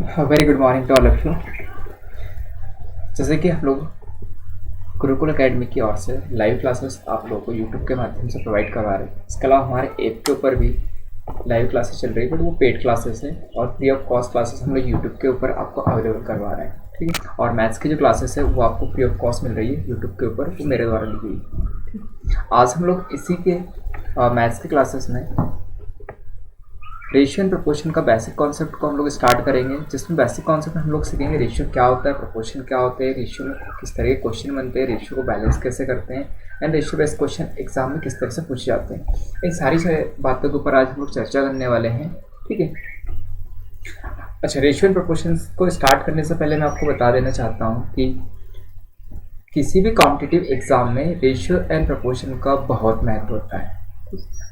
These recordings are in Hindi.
Very good morning to all of you. जैसे कि हम लोग गुरुकुल एकेडमी की ओर से लाइव क्लासेस आप लोगों को यूट्यूब के माध्यम से प्रोवाइड करवा रहे हैं। इसके अलावा हमारे ऐप के ऊपर भी लाइव क्लासेस चल रही है, बट वो पेड क्लासेस है और फ्री ऑफ कॉस्ट क्लासेस हम लोग यूट्यूब के ऊपर आपको अवेलेबल करवा रहे हैं। ठीक है, और मैथ्स की जो क्लासेस है वो आपको फ्री ऑफ कॉस्ट मिल रही है यूट्यूब के ऊपर, वो मेरे द्वारा ली हुई। आज हम लोग इसी के मैथ्स की क्लासेस में रेशियो एंड प्रोपोर्शन का बेसिक कॉन्सेप्ट को हम लोग स्टार्ट करेंगे, जिसमें बेसिक कॉन्सेप्ट हम लोग सीखेंगे रेशियो क्या होता है, प्रोपोर्शन क्या होते हैं, रेशियो में किस तरह के क्वेश्चन बनते हैं, रेशियो को बैलेंस कैसे करते हैं and ratio based question exam में किस तरह से पूछे जाते हैं। इन सारी बातों के ऊपर आज हम लोग चर्चा करने वाले हैं। ठीक है, अच्छा, रेशियो एंड प्रोपोर्शन को स्टार्ट करने से पहले मैं आपको बता देना चाहता हूँ कि किसी भी कॉम्पिटिटिव एग्जाम में रेशियो एंड प्रोपोर्शन का बहुत महत्व होता है।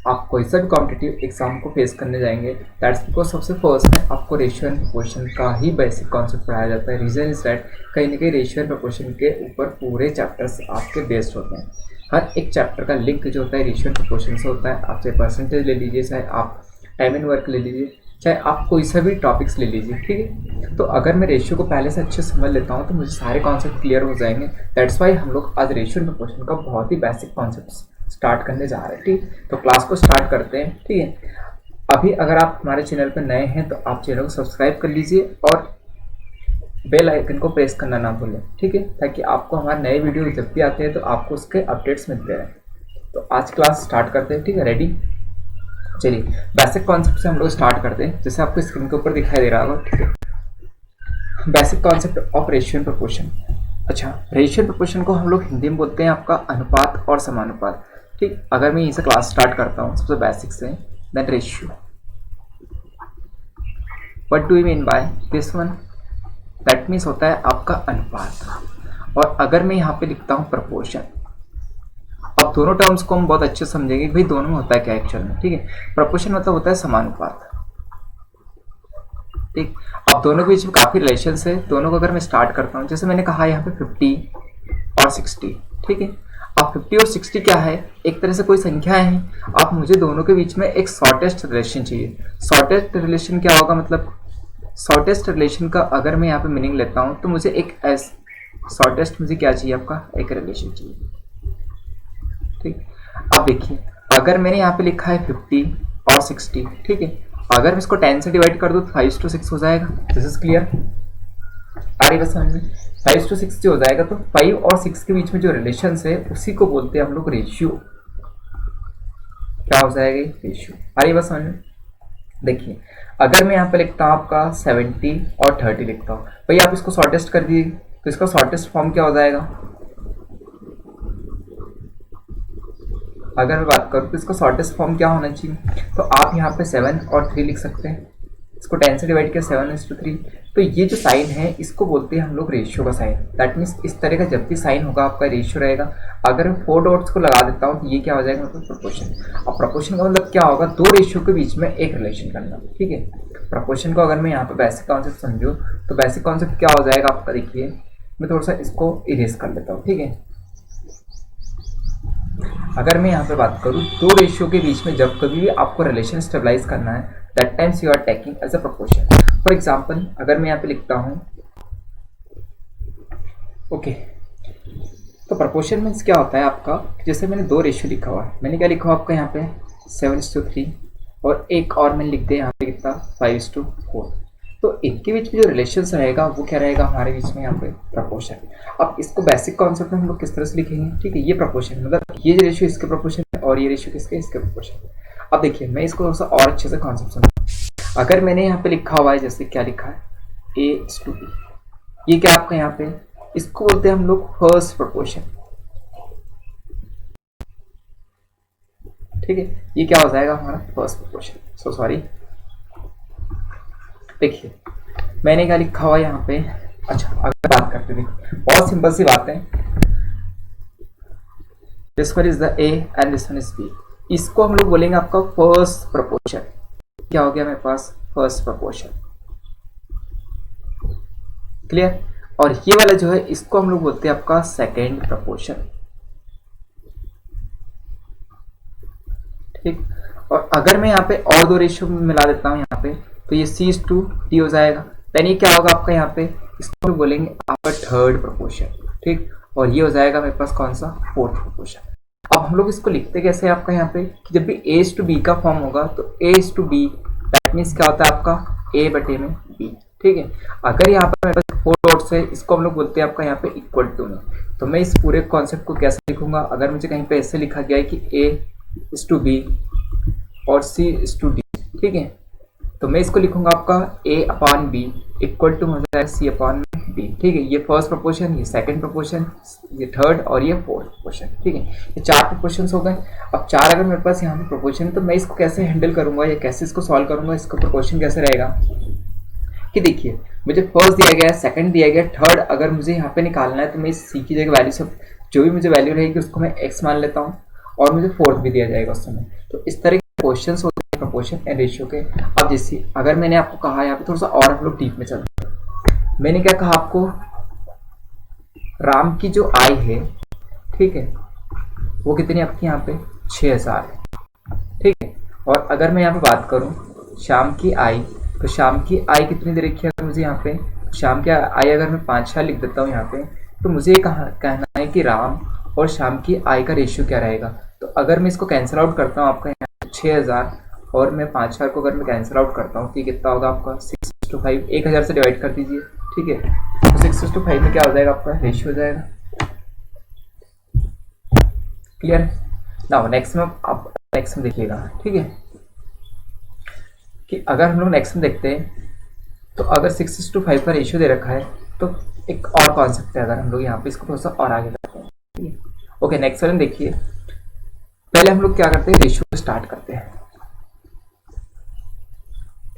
आप कोई सा भी कॉम्पिटिटिव एग्जाम को फेस करने जाएंगे, दैट्स बिकॉज सबसे फर्स्ट में आपको रेशियो एंड प्रोपोर्शन का ही बेसिक कॉन्सेप्ट पढ़ाया जाता है। रीजन इज दैट कहीं ना कहीं रेशियो एंड प्रोपोर्शन के ऊपर पूरे चैप्टर्स आपके बेस्ड होते हैं। हर एक चैप्टर का लिंक जो होता है रेशियो एंड प्रोपोर्शन से होता है। आप चाहे परसेंटेज ले लीजिए, चाहे आप टाइम एंड वर्क ले लीजिए, चाहे आप कोई सा भी टॉपिक्स ले लीजिए। ठीक है, तो अगर मैं रेशियो को पहले से अच्छे से समझ लेता हूँ तो मुझे सारे कॉन्सेप्ट क्लियर हो जाएंगे। दैट्स वाई हम लोग आज रेशियो एंड प्रोपोर्शन का बहुत ही बेसिक कॉन्सेप्ट स्टार्ट करने जा रहे हैं। ठीक, तो क्लास को स्टार्ट करते हैं। ठीक है, अभी अगर आप हमारे चैनल पर नए हैं तो आप चैनल को सब्सक्राइब कर लीजिए और बेल आइकन को प्रेस करना ना भूलें। ठीक है, ताकि आपको हमारे नए वीडियो जब भी आते हैं तो आपको उसके अपडेट्स मिलते रहें। तो आज क्लास स्टार्ट करते हैं। ठीक है, रेडी? चलिए, बेसिक कॉन्सेप्ट से हम लोग स्टार्ट करते हैं, जैसे आपको स्क्रीन के ऊपर दिखाई दे रहा होगा। ठीक है, basic concept of ratio and proportion. अच्छा, रेशियो एंड प्रोपोर्शन को हम लोग हिंदी में बोलते हैं आपका अनुपात और समानुपात। ठीक, अगर मैं यहीं से क्लास स्टार्ट करता हूँ सबसे बेसिक से, then ratio, what do you mean by this one? That means होता है आपका अनुपात। और अगर मैं यहाँ पे लिखता हूँ प्रोपोर्शन, अब दोनों टर्म्स को हम बहुत अच्छे समझेंगे कि भाई दोनों में होता है क्या एक्चुअल में। ठीक है, प्रोपोर्शन मतलब होता है समानुपात। ठीक, अब दोनों के बीच में काफी रिलेशन है। दोनों को अगर मैं स्टार्ट करता हूँ, जैसे मैंने कहा यहाँ पे 50 और 60। ठीक है, अब 50 और 60 क्या है? एक तरह से कोई संख्या है। अब मुझे दोनों के बीच में एक शॉर्टेस्ट रिलेशन चाहिए। शॉर्टेस्ट रिलेशन क्या होगा? मतलब शॉर्टेस्ट रिलेशन का अगर मैं यहाँ पे मीनिंग लेता हूँ तो मुझे एक शॉर्टेस्ट मुझे क्या चाहिए? आपका एक रिलेशन चाहिए। ठीक, अब देखिए, अगर मैंने यहाँ पे लिखा है 50 और 60, ठीक है, अगर मैं इसको 10 से डिवाइड कर दूँ तो 5/6 हो जाएगा। This is clear? आ रही बस समझ में? 5/6 जो हो जाएगा, तो 5 और 6 के बीच में जो रिलेशन है उसी को बोलते हैं हम लोग रेशियो। क्या हो जाएगा? रेशियो। आ रही बस समझ में? देखिए, अगर मैं यहाँ पे लिखता हूँ आपका 70 और 30 लिखता हूँ, भाई आप इसको शॉर्टेस्ट कर दीजिए तो इसका शॉर्टेस्ट फॉर्म क्या हो जाएगा? अगर मैं बात करूँ तो इसका शॉर्टेस्ट फॉर्म क्या होना चाहिए? तो आप यहाँ पे 7 और 3 लिख सकते हैं। इसको 10 से डिवाइड किया 7/3। तो ये जो साइन है इसको बोलते हैं हम लोग रेशियो का साइन। दैट मीन्स इस तरह का जब भी साइन होगा आपका रेशियो रहेगा। अगर मैं 4 डॉट्स को लगा देता हूँ तो ये क्या हो जाएगा? मतलब प्रोपोर्शन। अब प्रोपोर्शन का मतलब क्या होगा? दो रेशियो के बीच में एक रिलेशन करना। ठीक है, प्रोपोर्शन को अगर मैं यहाँ पे बेसिक कॉन्सेप्ट समझूँ तो बेसिक कॉन्सेप्ट क्या हो जाएगा आपका? देखिए, मैं थोड़ा सा इसको इरेज कर लेता हूँ। ठीक है, अगर मैं यहाँ पे बात करूँ दो रेशियो के बीच में जब कभी भी आपको रिलेशन स्टेबलाइज करना है, that times you are taking as a proportion. For example, अगर मैं यहाँ पे लिखता हूँ ओके, तो प्रोपोर्शन मीन्स क्या होता है आपका? जैसे मैंने दो रेशियो लिखा हुआ है, मैंने क्या लिखा हुआ आपका यहाँ पे 7/3 और एक और मैंने लिख दिया यहाँ पे कितना? 5/4। तो इनके बीच में जो रिलेशन रहेगा वो क्या रहेगा हमारे बीच में? यहाँ पे प्रोपोर्शन। अब इसको बेसिक कॉन्सेप्ट में हम लोग किस तरह से लिखेंगे? ठीक है, ये प्रोपोर्शन मतलब ये रेशियो इसके प्रोपोर्शन है और ये रेशियो किसके? इसके प्रोपोर्शन। अब देखिए, मैं इसको थोड़ा सा और अच्छे से कॉन्सेप्ट समझूँ। अगर मैंने यहाँ पे लिखा हुआ है, जैसे क्या लिखा है? A/B, ये क्या आपका यहाँ पे? इसको बोलते हैं हम लोग फर्स्ट प्रोपोर्शन। ठीक है, ये क्या हो जाएगा हमारा? First proportion. सो सॉरी, देखिए मैंने क्या लिखा हुआ यहाँ पे? अच्छा, अगर बात करते देखिए, बहुत सिंपल सी बात है। This one is the A and this one is B। इसको हम लोग बोलेंगे आपका फर्स्ट प्रोपोर्शन। क्या हो गया मेरे पास? First proportion. क्लियर? और ये वाला जो है इसको हम लोग बोलते हैं आपका सेकेंड प्रोपोर्शन। ठीक, और अगर मैं यहाँ पे और दो रेशियो मिला देता हूँ यहाँ पे, तो ये C/D हो जाएगा। देन ये क्या होगा आपका यहाँ पे, इसको बोलेंगे आपका थर्ड प्रोपोर्शन, ठीक। और ये हो जाएगा मेरे पास कौन सा, फोर्थ प्रोपोर्शन। अब हम लोग इसको लिखते कैसे आपका यहाँ पे कि जब भी एज टू बी का फॉर्म होगा तो as to B that means क्या होता है आपका ए बटे में बी, ठीक है। अगर यहाँ पे मेरे पास फोर डॉट्स है, इसको हम लोग बोलते हैं आपका यहाँ पे इक्वल टू में। तो मैं इस पूरे कॉन्सेप्ट को कैसे लिखूंगा, अगर मुझे कहीं पे ऐसे लिखा गया है कि ए इज टू बी और सी इज टू डी, ठीक है, तो मैं इसको लिखूंगा आपका a upon B equal to हो जाएगा सी अपॉन बी, ठीक है। ये फर्स्ट प्रोपोर्शन, ये सेकंड प्रोपोर्शन, ये थर्ड और ये फोर्थ प्रोपोर्शन, ठीक है। ये चार प्रोपोर्शन हो गए। अब चार अगर मेरे पास यहाँ पे प्रोपोर्शन, तो मैं इसको कैसे हैंडल करूंगा या कैसे इसको सॉल्व करूंगा, इसका प्रोपोर्शन कैसे रहेगा कि देखिए मुझे फर्स्ट दिया गया है, सेकंड दिया गया, थर्ड अगर मुझे यहाँ पे निकालना है तो मैं इस सी की जगह वैल्यू सब जो भी मुझे वैल्यू रहेगी उसको मैं एक्स मान लेता हूँ और मुझे फोर्थ भी दिया जाएगा उस समय। तो इस तरह के क्वेश्चन होते हैं प्रोपोर्शन एंड रेशियो के। अब जैसे अगर मैंने आपको कहा यहाँ पे थोड़ा सा और हम लोग डीप में चलते हैं, मैंने क्या कहा आपको, राम की जो आई है, ठीक है, वो कितनी आपकी यहाँ पे 6000 है, ठीक है। और अगर मैं यहाँ पे बात करूँ शाम की आई, तो शाम की आई कितनी दे रखी है मुझे यहाँ पे, शाम की आई अगर मैं 5 लिख देता हूँ यहाँ पे, तो मुझे ये कहना है कि राम और शाम की आई का रेशियो क्या रहेगा। तो अगर मैं इसको कैंसिल आउट करता हूँ आपका यहाँ 6000 और मैं 5000 को अगर मैं कैंसिल आउट करता हूँ तो ये कितना होगा आपका 6:5, 1000 से डिवाइड कर दीजिए, ठीक है। तो 6:5 में क्या हो जाएगा आपका रेशियो हो जाएगा, क्लियर है ना। नेक्स्ट में आप नेक्स्ट में देखिएगा, ठीक है, कि अगर हम लोग नेक्स्ट में देखते हैं तो अगर 6:5 का रेशियो दे रखा है तो एक और कॉन्सेप्ट है, अगर हम लोग यहाँ पे इसको थोड़ा सा और आगे करते हैं, ठीक है। ओके, नेक्स्ट वाले देखिए, पहले हम लोग क्या करते हैं, रेशियो को स्टार्ट करते हैं,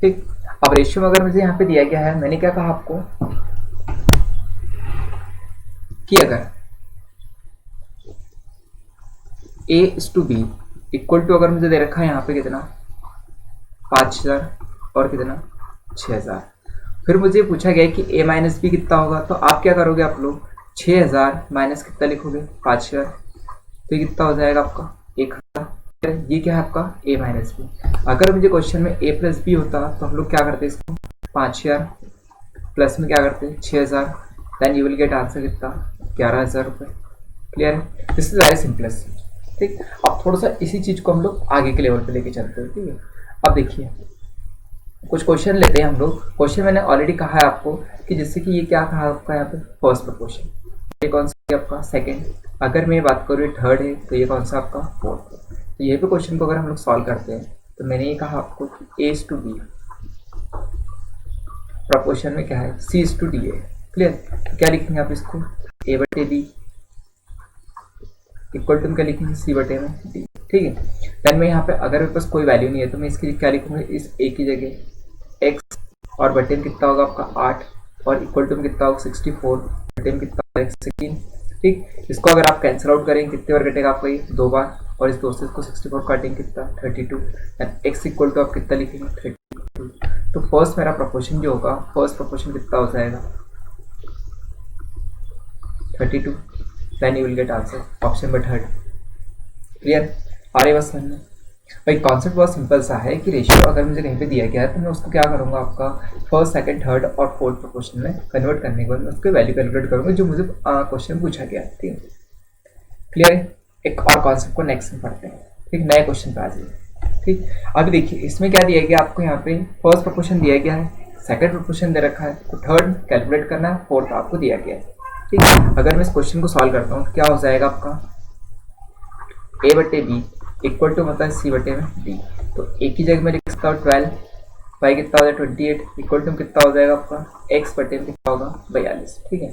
ठीक। अब रेशियो में अगर मुझे यहाँ पे दिया गया है, मैंने क्या कहा आपको कि अगर a is to B equal to, अगर मुझे दे रखा है यहाँ पे कितना 5000 और कितना 6000, फिर मुझे पूछा गया कि a माइनस बी कितना होगा, तो आप क्या करोगे, आप लोग 6000 माइनस कितना लिखोगे 5000, तो ये कितना हो जाएगा आपका 1000। ये क्या है आपका a माइनस बी। अगर मुझे क्वेश्चन में a प्लस बी होता तो हम लोग क्या करते इसको 5000 प्लस में क्या करते 6000, then you will get answer कितना 11000 रुपये, क्लियर है। दिस इज वेरी सिंपलेस्ट, ठीक। अब थोड़ा सा इसी चीज को हम लोग आगे के लेवल पे लेके चलते हैं, ठीक है। अब देखिए कुछ क्वेश्चन लेते हैं हम लोग। क्वेश्चन मैंने ऑलरेडी कहा है आपको कि जैसे कि ये क्या कहा आपका यहाँ पे फर्स्ट प्रोपोर्शन, ये कौन सा है आपका सेकंड, अगर मैं बात करूँ थर्ड है तो ये कौन सा आपका फोर्थ है। तो ये भी क्वेश्चन को अगर हम लोग सॉल्व करते हैं तो मैंने ये कहा आपको कि ए इज टू बी प्रोपोर्शन में क्या है सी इज टू डी है, क्लियर। तो क्या लिखेंगे आप इसको ए बटे बी इक्वल टू क्या लिखेंगे सी बटे में डी, ठीक है। देन मैं यहाँ पे अगर मेरे पास कोई वैल्यू नहीं है तो मैं इसकी क्या लिखूंगा, इस ए की जगह एक्स और बटे में कितना होगा आपका 8 और इक्वल टू में कितना होगा 64 बटे में कितना होगा 16, ठीक। इसको अगर आप कैंसिल आउट करेंगे कितने बार कटेगा आपका ये 2 बार, और इस 2 से इसको 64 काटेंगे कितना 32, एंड एक्स इक्वल टू आप कितना लिखेंगे 32। तो फर्स्ट मेरा प्रोपोर्शन जो होगा, फर्स्ट प्रोपोर्शन कितना हो जाएगा 32, then you will get answer option number third, clear. आ रही बस समझ में भाई, कॉन्सेप्ट बहुत सिंपल सा है कि रेशियो अगर मुझे कहीं पे दिया गया है तो मैं उसको क्या करूँगा, आपका फर्स्ट सेकंड थर्ड और फोर्थ प्रोपोर्शन में कन्वर्ट करने के बाद मैं उसको वैल्यू कैलकुलेट करूँगा जो मुझे क्वेश्चन पूछा गया, ठीक है, क्लियर है। एक और कॉन्सेप्ट को नेक्स्ट में पढ़ते हैं, ठीक, नए क्वेश्चन पे आ जाइए, ठीक। अभी देखिए इसमें क्या दिया गया आपको, यहाँ पे फर्स्ट प्रोपोर्शन दिया गया है, सेकंड प्रोपोर्शन दे रखा है, तो थर्ड कैलकुलेट करना है, फोर्थ आपको दिया गया है, ठीक है। अगर मैं इस क्वेश्चन को सॉल्व करता हूँ तो क्या हो जाएगा आपका ए बटे बी इक्वल टू मतलब सी बटे में डी। तो ए की जगह में लिख सकता हूँ 12, वाई कितना हो जाएगा 28 इक्वल टू कितना हो जाएगा आपका एक्स बटे में कितना होगा 42, ठीक है,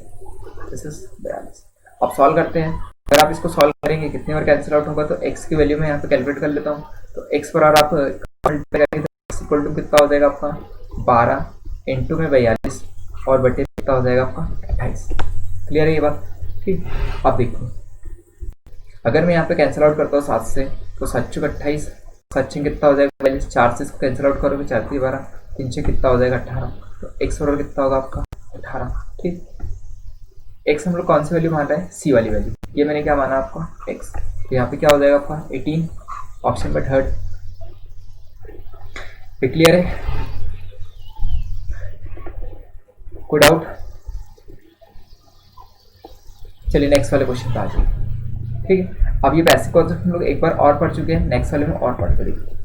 दिस इज 42। अब सॉल्व करते हैं, अगर आप इसको सॉल्व करेंगे कितने बार कैंसिल आउट होगा, तो एक्स की वैल्यू में यहाँ पे कैलकुलेट कर लेता हूँ, तो एक्स पर और आप इक्वल टू कितना हो जाएगा आपका 12 इंटू में 42 और बटे में कितना हो जाएगा आपका 28, क्लियर है ये बात, ठीक। अब देखो अगर मैं यहाँ पे कैंसिल आउट करता हूँ 7 से, तो 7 चौक 28, 7 छः कितना हो जाएगा 42, 4 से इसको कैंसिल आउट करोगे 4 3 12, 3 छः कितना हो जाएगा 18, तो एक्स बराबर कितना होगा आपका 18, ठीक। एक्स हम लोग कौन सी वैल्यू मान रहे हैं, सी वाली वैल्यू, ये मैंने क्या माना आपका एक्स, तो यहाँ पे क्या हो जाएगा आपका 18 ऑप्शन नंबर थर्ड, क्लियर है। कोई डाउट? चलिए नेक्स्ट वाले क्वेश्चन पे आ जाइए। ठीक है, अब ये बेसिक कॉन्सेप्ट हम लोग एक बार और पढ़ चुके हैं, नेक्स्ट वाले में और पढ़ के देखिए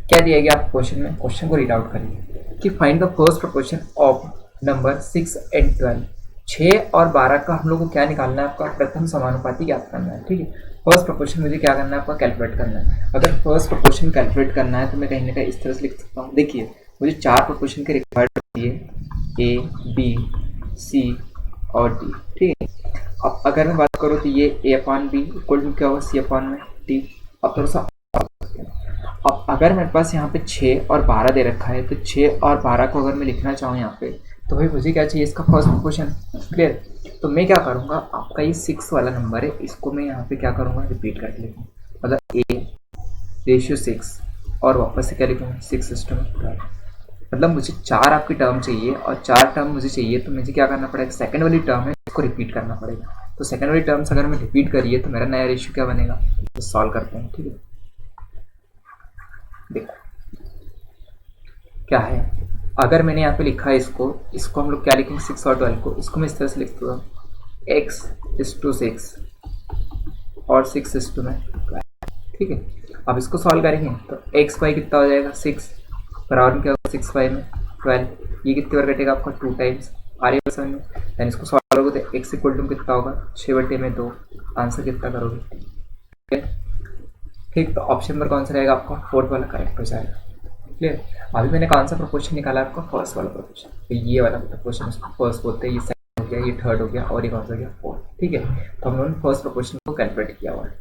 क्या दिया गया आप क्वेश्चन में। क्वेश्चन को रीड आउट करिए कि find the first proportion of number 6 and 12। 6 और 12 का हम लोग को क्या निकालना है, आपका प्रथम समानुपाती ज्ञात करना है। ठीक है, फर्स्ट प्रोपोर्शन मुझे क्या करना है, आपका कैलकुलेट करना है। अगर फर्स्ट प्रोपोर्शन कैलकुलेट करना है तो मैं कहीं ना कहीं इस तरह से लिख सकता हूँ। देखिए मुझे 4 प्रोपोर्शन के रिक्वायर्ड होती है, ए बी सी और डी। ठीक है, अब अगर मैं बात करूँ तो ये ए अपॉन बी इक्वल टू क्या होगा, सी अपॉन में डी। अब थोड़ा सा अब अगर मेरे पास यहाँ पे 6 और 12 दे रखा है तो 6 और 12 को अगर मैं लिखना चाहूँ यहाँ पे तो भाई मुझे क्या चाहिए, इसका फर्स्ट प्रोपोर्शन। क्लियर? तो मैं क्या करूँगा, आपका ये 6 वाला नंबर है, इसको मैं यहाँ पे क्या करूँगा, रिपीट करके लिखूँ, मतलब ए रेशियो 6 और वापस से क्या लिखूँगा 6:12। मतलब मुझे 4 आपकी टर्म चाहिए और 4 टर्म मुझे चाहिए तो मुझे क्या करना पड़ेगा, सेकंड वाली टर्म है इसको रिपीट करना पड़ेगा। तो सेकंड वाली टर्म्स अगर मैं रिपीट करिए तो मेरा नया रेशियो क्या बनेगा, तो सॉल्व करते हैं। ठीक है, देखो क्या है, अगर मैंने यहाँ पे लिखा है इसको हम लोग क्या लिखेंगे, 6 और 12 को, इसको मैं इस तरह से लिखता हूँ x:6 और 6:12। ठीक है, अब इसको सॉल्व करेंगे तो x बाई कितना हो जाएगा 6, बराबर में क्या होगा 6 बाई में 12। ये कितनी बार कटेगा आपका 2 टाइम्स, आ रही है समझ में। देन इसको सॉल्व करोगे तो x इक्वल टू कितना होगा 6/2, आंसर कितना करोगे। ठीक है, ठीक, तो ऑप्शन नंबर कौन सा रहेगा आपका, फोर्थ वाला करेक्ट हो जाएगा। क्लियर? अभी मैंने कौन सा प्रोपोर्शन निकाला आपका, फर्स्ट वाला प्रोपोर्शन। तो ये वाला प्रोपोर्शन उसको फर्स्ट बोलते हैं, ये सेकंड हो गया, ये थर्ड हो गया और ये कौन सा हो गया, फोर्थ। ठीक है, तो हम लोगों ने फर्स्ट प्रोपोर्शन को कैलकुलेट किया हुआ है।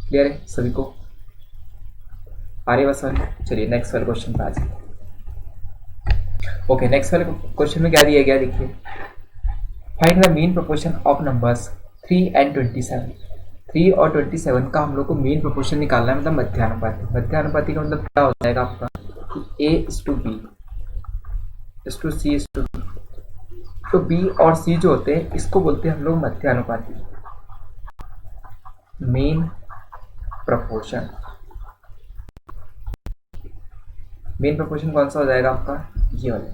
क्लियर है सभी को, आ रही बात समझ? चलिए नेक्स्ट वाले क्वेश्चन पे आ जाइए। ओके, नेक्स्ट वाले क्वेश्चन में क्या दिया गया, देखिए find the mean proportion of numbers 3 and 27। 3 और 27 का हम लोग को मीन प्रोपोर्शन निकालना है, मतलब मध्यानुपाती। मध्यानुपाती का मतलब क्या हो जाएगा आपका कि A:B C:B। तो B और C जो होते हैं इसको बोलते हैं हम लोग मध्यानुपाती, मीन प्रोपोर्शन। मीन प्रोपोर्शन कौन सा हो जाएगा आपका, ये वाला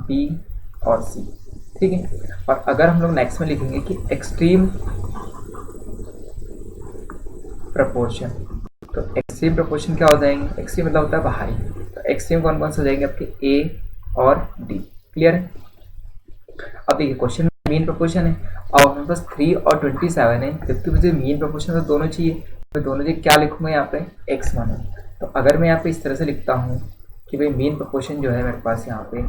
B और C। ठीक है, और अगर हम लोग नेक्स्ट में लिखेंगे कि एक्सट्रीम प्रोपोर्शन, तो एक्सट्रीम प्रोपोर्शन क्या हो जाएंगे, एक्सट्रीम मतलब होता है बाहरी, तो एक्सट्रीम कौन कौन से हो जाएंगे आपके A और D। क्लियर है? अब देखिए क्वेश्चन में मीन प्रोपोर्शन है, अब हमारे पास 3 और 27 है, जबकि मुझे मीन प्रोपोर्शन तो दोनों चाहिए, तो दोनों जगह क्या लिखूंगा यहाँ पे x मानो। तो अगर मैं यहाँ पे इस तरह से लिखता हूँ कि भाई मीन प्रोपोर्शन जो है मेरे पास यहाँ पे,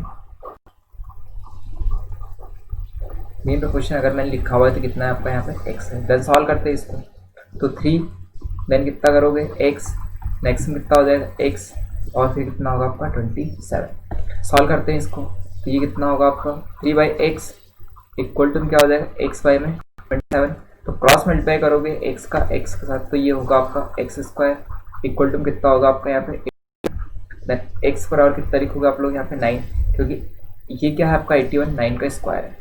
मीन प्रोपोर्शन अगर मैंने लिखा हुआ है तो कितना है आपका यहाँ पे x है। देन सॉल्व करते हैं इसको, तो 3 देन कितना करोगे x, नेक्स्ट में कितना हो जाएगा x और फिर कितना होगा आपका 27। सॉल्व करते हैं इसको, तो ये कितना होगा आपका 3/x इक्वल टू क्या हो जाएगा x बाई में 27। तो क्रॉस मल्टीप्लाई करोगे x का x के साथ, तो ये होगा आपका x² इक्वल टू कितना होगा आपका यहाँ पे देन x पर और कितना लिखोगे आप लोग यहाँ पे 9, क्योंकि ये क्या है आपका 81, 9 का स्क्वायर है।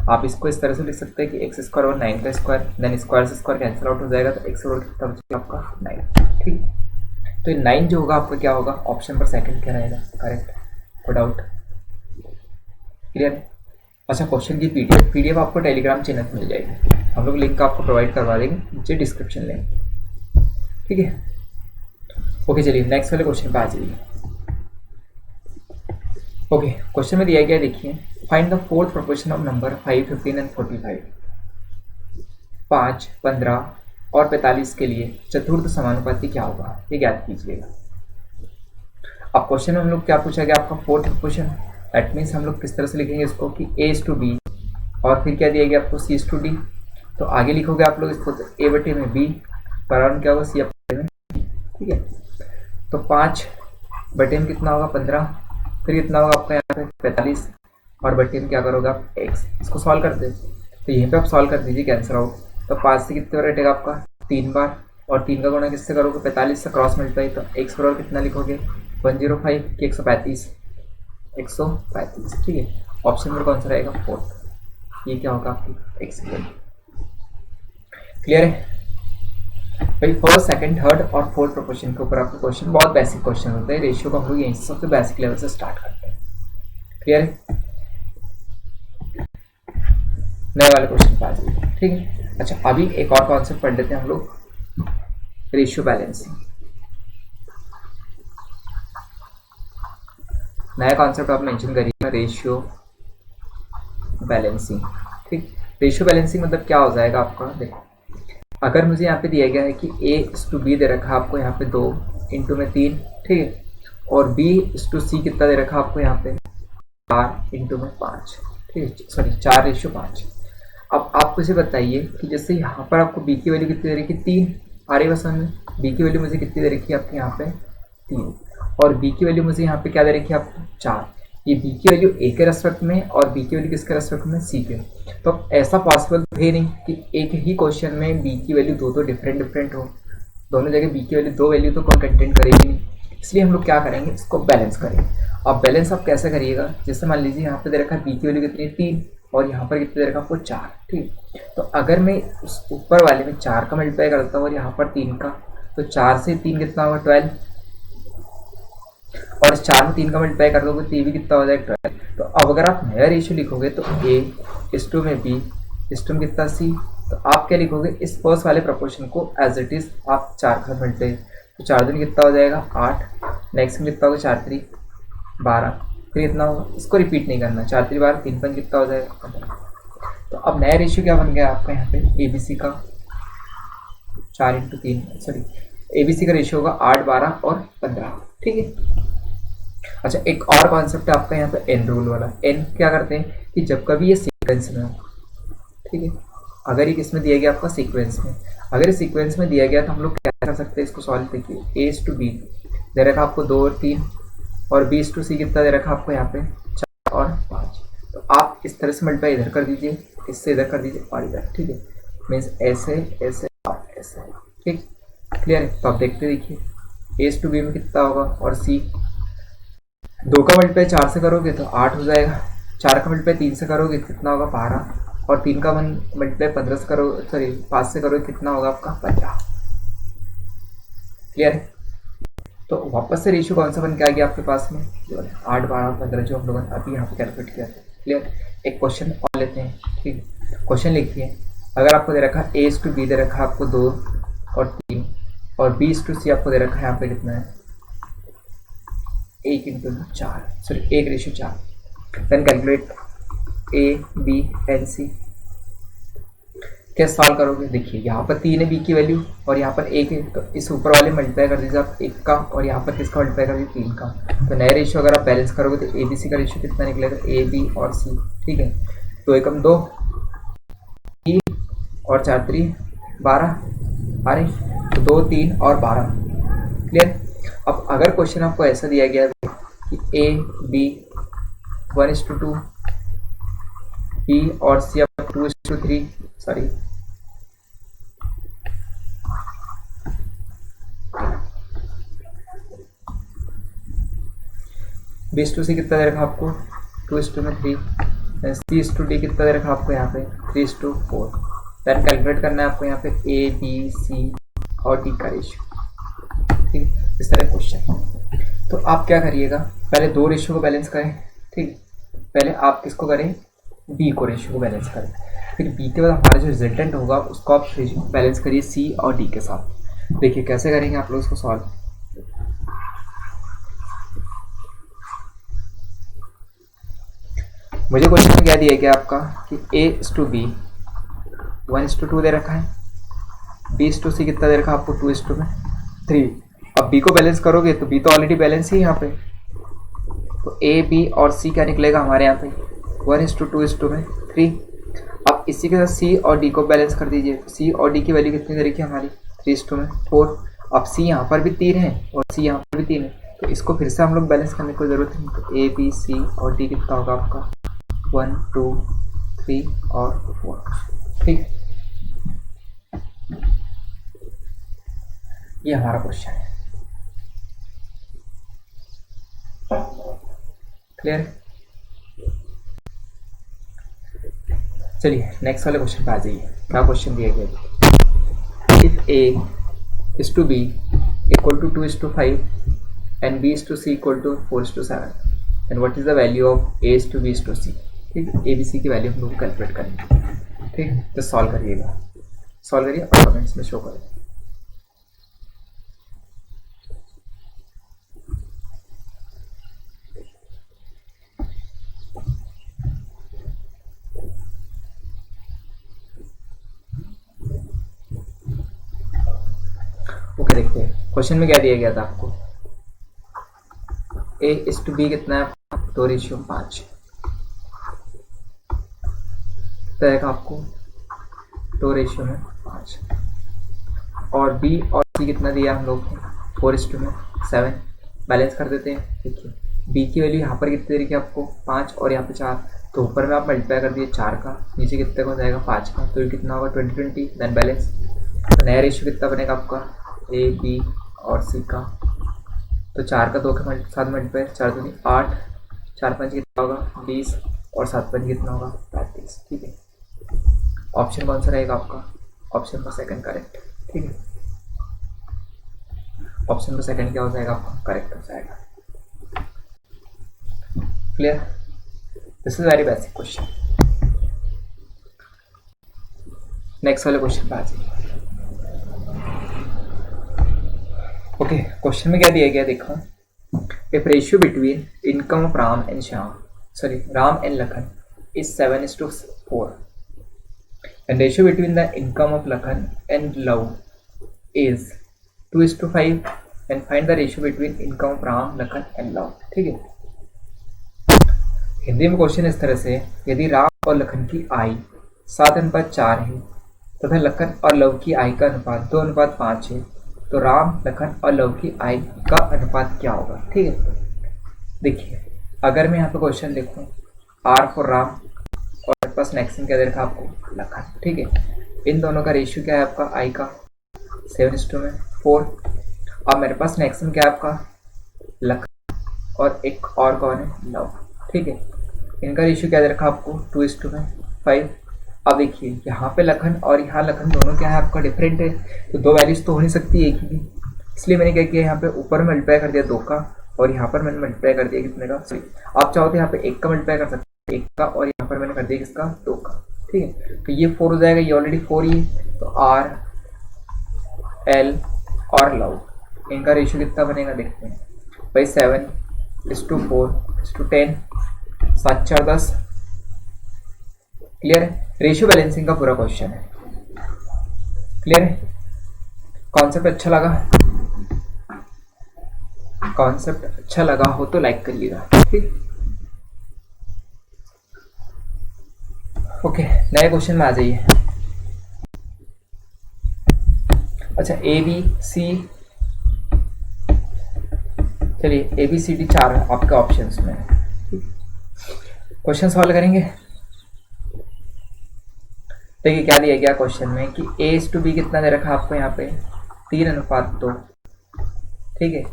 आप इसको इस तरह से लिख सकते हैं कि x² और 9 का स्क्वायर, देन स्क्वायर से स्क्वायर कैंसिल आउट हो जाएगा, तो x और कितना बचेगा आपका 9। ठीक, तो ये 9 जो होगा आपका क्या होगा, ऑप्शन पर सेकंड क्या रहेगा करेक्ट। No doubt? क्लियर? अच्छा, क्वेश्चन की पीडीएफ आपको टेलीग्राम चैनल पर मिल जाएगी, हम लोग लिंक आपको प्रोवाइड करवा देंगे नीचे डिस्क्रिप्शन लिंक। ठीक है, ओके चलिए नेक्स्ट वाले क्वेश्चन पे आ जाइए। ओके, क्वेश्चन में दिया गया देखिए find the fourth proportion of number 5, 15 and 45। 5, 15 और 45 के लिए चतुर्थ समानुपाती क्या होगा, ये ज्ञात कीजिएगा। अब क्वेश्चन में हम लोग क्या पूछा गया आपका फोर्थ प्रोपोर्शन, दैट मीन्स हम लोग किस तरह से लिखेंगे इसको कि A:B और फिर क्या दिया गया आपको C:D। तो आगे लिखोगे आप लोग इसको A/B बराबर क्या होगा C/में। ठीक है, तो 5/में कितना होगा 15, फिर कितना होगा आपका यहाँ पे 45 और बटे में क्या करोगे आप x। इसको सॉल्व करते हैं तो यहीं पे आप सॉल्व कर दीजिए कैंसर आउट। तो 5 से कितने बार कटेगा आपका 3 बार, और 3 का गुणा किससे करोगे 45 से क्रॉस मल्टीप्लाई, तो x बराबर कितना लिखोगे 105 कि 135, 135। ठीक है, ऑप्शन नंबर कौन सा रहेगा फोर्थ, ये क्या होगा आपकी x। क्लियर है भाई? फर्स्ट, सेकंड, थर्ड और फोर्थ प्रोपोर्शन के ऊपर आपको क्वेश्चन बहुत बेसिक क्वेश्चन होते हैं। रेशियो को हम लोग यहीं से सबसे बेसिक लेवल से स्टार्ट करते हैं। क्लियर है? नए वाले क्वेश्चन पे आ जाइए, ठीक है। अच्छा, अभी एक और कॉन्सेप्ट पढ़ लेते हैं हम लोग, रेशियो बैलेंसिंग। नया कॉन्सेप्ट आप मेंशन करिए, रेशियो बैलेंसिंग। ठीक, रेशियो बैलेंसिंग मतलब क्या हो जाएगा आपका, देखो अगर मुझे यहाँ पे दिया गया है कि A:B दे रखा है आपको यहाँ पे 2 इंटू में 3, ठीक है, और B:C कितना दे रखा है आपको यहाँ पे 4 इंटू में 5, ठीक है, सॉरी 4:5। अब आप मुझे बताइए कि जैसे यहाँ पर आपको B की वैल्यू कितनी दे रखी है 3, आ रही बस में B की वैल्यू मुझे कितनी दे रखी है आपके यहाँ पे 3, और B की वैल्यू मुझे यहाँ पे क्या दे रखी है आपको 4। ये B की वैल्यू A के रेस्पेक्ट में और B की वैल्यू किसके रेस्पेक्ट में C के। तो ऐसा पॉसिबल है नहीं कि एक ही क्वेश्चन में B की वैल्यू दो डिफरेंट हो, दोनों जगह B की वैल्यू दो वैल्यू तो कोई कंटेंट करेगी नहीं। इसलिए हम लोग क्या करेंगे, इसको बैलेंस करेंगे। अब बैलेंस आप कैसे करिएगा, जैसे मान लीजिए यहाँ पे दे रखा है B की वैल्यू कितनी है 3 और यहाँ पर कितने दे रखा है आपको 4, ठीक। तो अगर मैं उस ऊपर वाले में 4 का मल्टीप्लाई करता हूँ और यहाँ पर 3 का, तो 4 से 3 कितना होगा 12, और 4 में 3 का मल्टीप्लाई कर दोगे तो ये भी कितना हो जाएगा 12। तो अब अगर आप नया रेशियो लिखोगे तो A:2 में B:2 में कितना C, तो आप क्या लिखोगे, इस फर्स्ट वाले प्रोपोर्शन को एज इट इज आप 4 का मल्टीप्लाई, तो 4 दिन कितना हो जाएगा 8, नेक्स्ट में कितना होगा 4×3 12, फिर इतना होगा, इसको रिपीट नहीं करना, 4×3 12, 3×5 कितना हो जाएगा 15। तो अब नया रेशियो क्या बन गया आपका यहाँ पे ABC का 4×3, सॉरी ABC का रेशियो होगा 8 12 और 15, ठीक है। अच्छा, एक और कॉन्सेप्ट है आपका यहाँ पे एन रूल वाला। एन क्या करते हैं कि जब कभी ये सीक्वेंस में हो, ठीक है, अगर ये किसमें दिया गया आपका सीक्वेंस में, अगर ये सीक्वेंस में दिया गया तो हम लोग क्या कर सकते हैं इसको सॉल्व। देखिए A:B दे रखा आपको 2 और 3, और B:C कितना दे रखा आपको यहाँ पे 4 और 5। तो आप इस तरह से मल्टीप्लाई इधर कर दीजिए, इससे इधर कर दीजिए और इधर, ठीक है, मीन्स ऐसे ऐसे और ऐसे, ठीक, क्लियर है। तो आप देखते देखिए A:B में कितना होगा, और C 2 का मल्टीप्लाई 4 से करोगे तो 8 हो जाएगा, 4 का मल्टीप्लाई 3 से करोगे कितना होगा 12, और 3 का मल्टीप्लाई 15 से करो, सॉरी 5 से करोगे कितना होगा आपका 15, क्लियर है। तो वापस से रेशियो कौन सा बन के आ गया आपके पास में, 8 12 15 जो हम लोगों ने अभी यहाँ पे कैलकुलेट किया था, क्लियर। एक क्वेश्चन और लेते हैं, ठीक, क्वेश्चन लिखिए। अगर आपको दे रखा A:B दे रखा आपको 2 और 3, और B:C आपको दे रखा है यहाँ पे कितना है 1×4, sorry 1:4, then calculate A, B and C। कैसे सॉल्व करोगे, देखिए यहाँ पर 3 है B की वैल्यू और यहाँ पर 1 है, तो इस ऊपर वाले मल्टीप्लाई कर दीजिए आप 1 का, और यहाँ पर किसका मल्टीप्लाई कर दीजिए 3 का। तो नए रेशियो अगर आप बैलेंस करोगे तो ABC का रेशियो कितना निकलेगा AB और C, ठीक है। 2 एकम 2 और 4×3 12, आ रही, तो 2 3 और 12, क्लियर। अब अगर क्वेश्चन आपको ऐसा दिया गया है कि A, B 1:2, B और C आप 2:3, सॉरी B:C कितना दे रखा आपको 2:3, C:D कितना दे रखा आपको यहाँ पे 3:4। देन कैलकुलेट करना है आपको यहाँ पे A, B, C और D का रेशियो, ठीक है, इस तरह क्वेश्चन। तो आप क्या करिएगा, पहले 2 रेशियो को बैलेंस करें, ठीक, पहले आप किसको करें B को रेशियो को बैलेंस करें, फिर B के बाद हमारा जो रिजल्टेंट होगा उसको आप बैलेंस करिए C और D के साथ। देखिए कैसे करेंगे आप लोग इसको सॉल्व। मुझे क्वेश्चन में क्या दिया गया आपका कि A:B 1:2 दे रखा है, B:C कितना दे रखा है आपको 2:3। अब B को बैलेंस करोगे तो B तो ऑलरेडी बैलेंस ही यहाँ पे, तो A, B और C क्या निकलेगा हमारे यहाँ पे 1:2:3। अब इसी के साथ C और D को बैलेंस कर दीजिए, C और D की वैल्यू कितनी दे रखी है हमारी 3:4। अब C यहाँ पर भी 3 है और C यहाँ पर भी 3 है, तो इसको फिर से हम लोग बैलेंस करने की कोई ज़रूरत नहीं। तो A, B, C और D कितना होगा आपका 1 2 3 और 4, ठीक। ये हमारा क्वेश्चन है, क्लियर। चलिए नेक्स्ट वाले क्वेश्चन पे आ जाइए। क्या क्वेश्चन दिया गया, if A:B = 2:5 and B:C = 4:7, and what is the value of A is to B is to C. ठीक है, ए बी सी की वैल्यू हम लोग कैलकुलेट करेंगे। ठीक, तो सॉल्व करिएगा, सॉल्व करिए और कमेंट्स में शो करें। ओके, देखते हैं क्वेश्चन में क्या दिया गया था आपको। ए इज टू बी कितना है, 2:5 रहेगा आपको, 2:5। और बी और सी कितना दिया हम लोग को, 4:7। बैलेंस कर देते हैं। देखिए बी की वैल्यू यहाँ पर कितने तरीके आपको, 5 और यहाँ पे 4, तो ऊपर में आप मल्टीप्लाई कर दिए 4 का, नीचे कितने का हो जाएगा 5 का, तो ये कितना होगा 20 देन बैलेंस। तो नया रेशियो कितना बनेगा आपका ए बी और सी का, तो 4 का 2 के साथ मल्टीप्लाई, 4 दूनी 8, 4 5 कितना होगा 20 और 7 5 कितना होगा 35। ठीक है, ऑप्शन कौन सा रहेगा आपका, ऑप्शन नंबर सेकंड करेक्ट। ठीक है, ऑप्शन नंबर सेकंड क्या हो जाएगा आपका, करेक्ट हो जाएगा। Clear, this is very basic question. Next वाले क्वेश्चन पे आ जाइए। ओके, क्वेश्चन में क्या दिया गया देखो, if ratio between income of Ram and Ram and Lakhan is 7:4 and ratio between the income of Lakhan and Love is 2:5 and find the ratio between income of Ram, Lakhan and Love। ठीक है, हिंदी में क्वेश्चन इस तरह से, यदि राम और लखन की आय 7:4 है तथा लखन और लव की आय का अनुपात 2:5 है, तो राम, लखन और लव की आय का अनुपात क्या होगा। ठीक है, देखिए अगर मैं यहाँ पे क्वेश्चन देखूँ, आर फॉर राम और मेरे पास नेक्स्ट क्या दे रखा आपको, लखन। ठीक है, इन दोनों का रेशियो क्या है आपका, आई का 7:4। अब मेरे पास नेक्स्ट क्या है आपका, लखन और एक और कौन है, लव। ठीक है, इनका रेशियो क्या दे रखा आपको, 2:5। अब देखिए यहाँ पे लखन और यहाँ लखन दोनों क्या है आपका, डिफरेंट है, तो दो वैल्यूज तो हो नहीं सकती एक ही, इसलिए मैंने क्या किया, यहाँ पे ऊपर में मल्टीप्लाई कर दिया 2 का और यहाँ पर मैंने मल्टीप्लाई कर दिया कितने का, आप चाहो तो यहाँ पे 1 का मल्टीप्लाई कर सकते हैं, 1 का, और यहाँ पर मैंने कर दिया किसका, 2 का। ठीक है, तो ये 4 हो जाएगा, ये ऑलरेडी 4 ही है, तो आर, एल और लव, इनका रेशियो कितना बनेगा देखते हैं भाई, 7:4:10, 7×4=10। क्लियर है, रेशियो बैलेंसिंग का पूरा क्वेश्चन है। क्लियर है, कॉन्सेप्ट अच्छा लगा, कॉन्सेप्ट अच्छा लगा हो तो लाइक करिएगा। ठीक, ओके, नए क्वेश्चन में आ जाइए। अच्छा, ए बी सी, चलिए ए बी सी डी 4 आपके ऑप्शंस में, क्वेश्चन सॉल्व करेंगे। देखिए क्या दिया गया क्वेश्चन में कि ए इज टू बी कितना दे रखा आपको, यहाँ पे 3:2। ठीक है,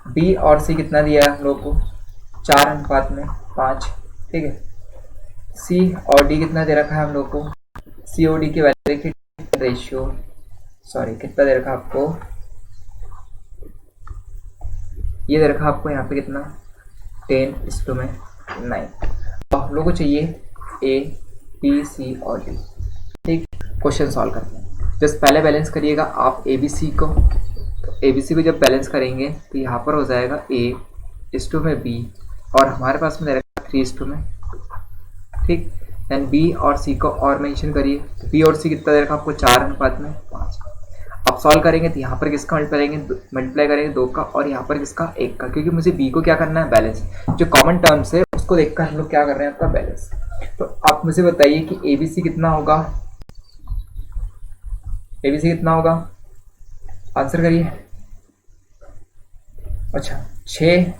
बी और सी कितना दिया हम लोग को, 4:5। ठीक है, सी और डी कितना दे रखा है हम लोग को, सी और डी की वैल्यू देखिए, रेशियो कितना दे रखा आपको, ये दे रखा आपको यहाँ पे कितना, 10:9। तो हम लोग को चाहिए ए बी सी और डी। ठीक, क्वेश्चन सॉल्व करते हैं। जस्ट पहले बैलेंस करिएगा आप ए बी सी को, तो ए बी सी को जब बैलेंस करेंगे तो यहाँ पर हो जाएगा A:2 में बी, और हमारे पास में दे रखा 3:2 में। ठीक, देन बी और सी को और मेंशन करिए, तो बी और सी कितना दे रखा आपको, 4:5। अब सॉल्व करेंगे तो यहाँ पर किसका मल्टीप्लाई करेंगे 2 का, और यहाँ पर किसका, 1 का, क्योंकि मुझे बी को क्या करना है, बैलेंस, जो कॉमन टर्म्स है उसको देखकर हम लोग क्या कर रहे हैं, आपका बैलेंस। तो आप मुझे बताइए कि ए बी सी कितना होगा, ए बी सी कितना होगा, आंसर करिए। अच्छा, 6,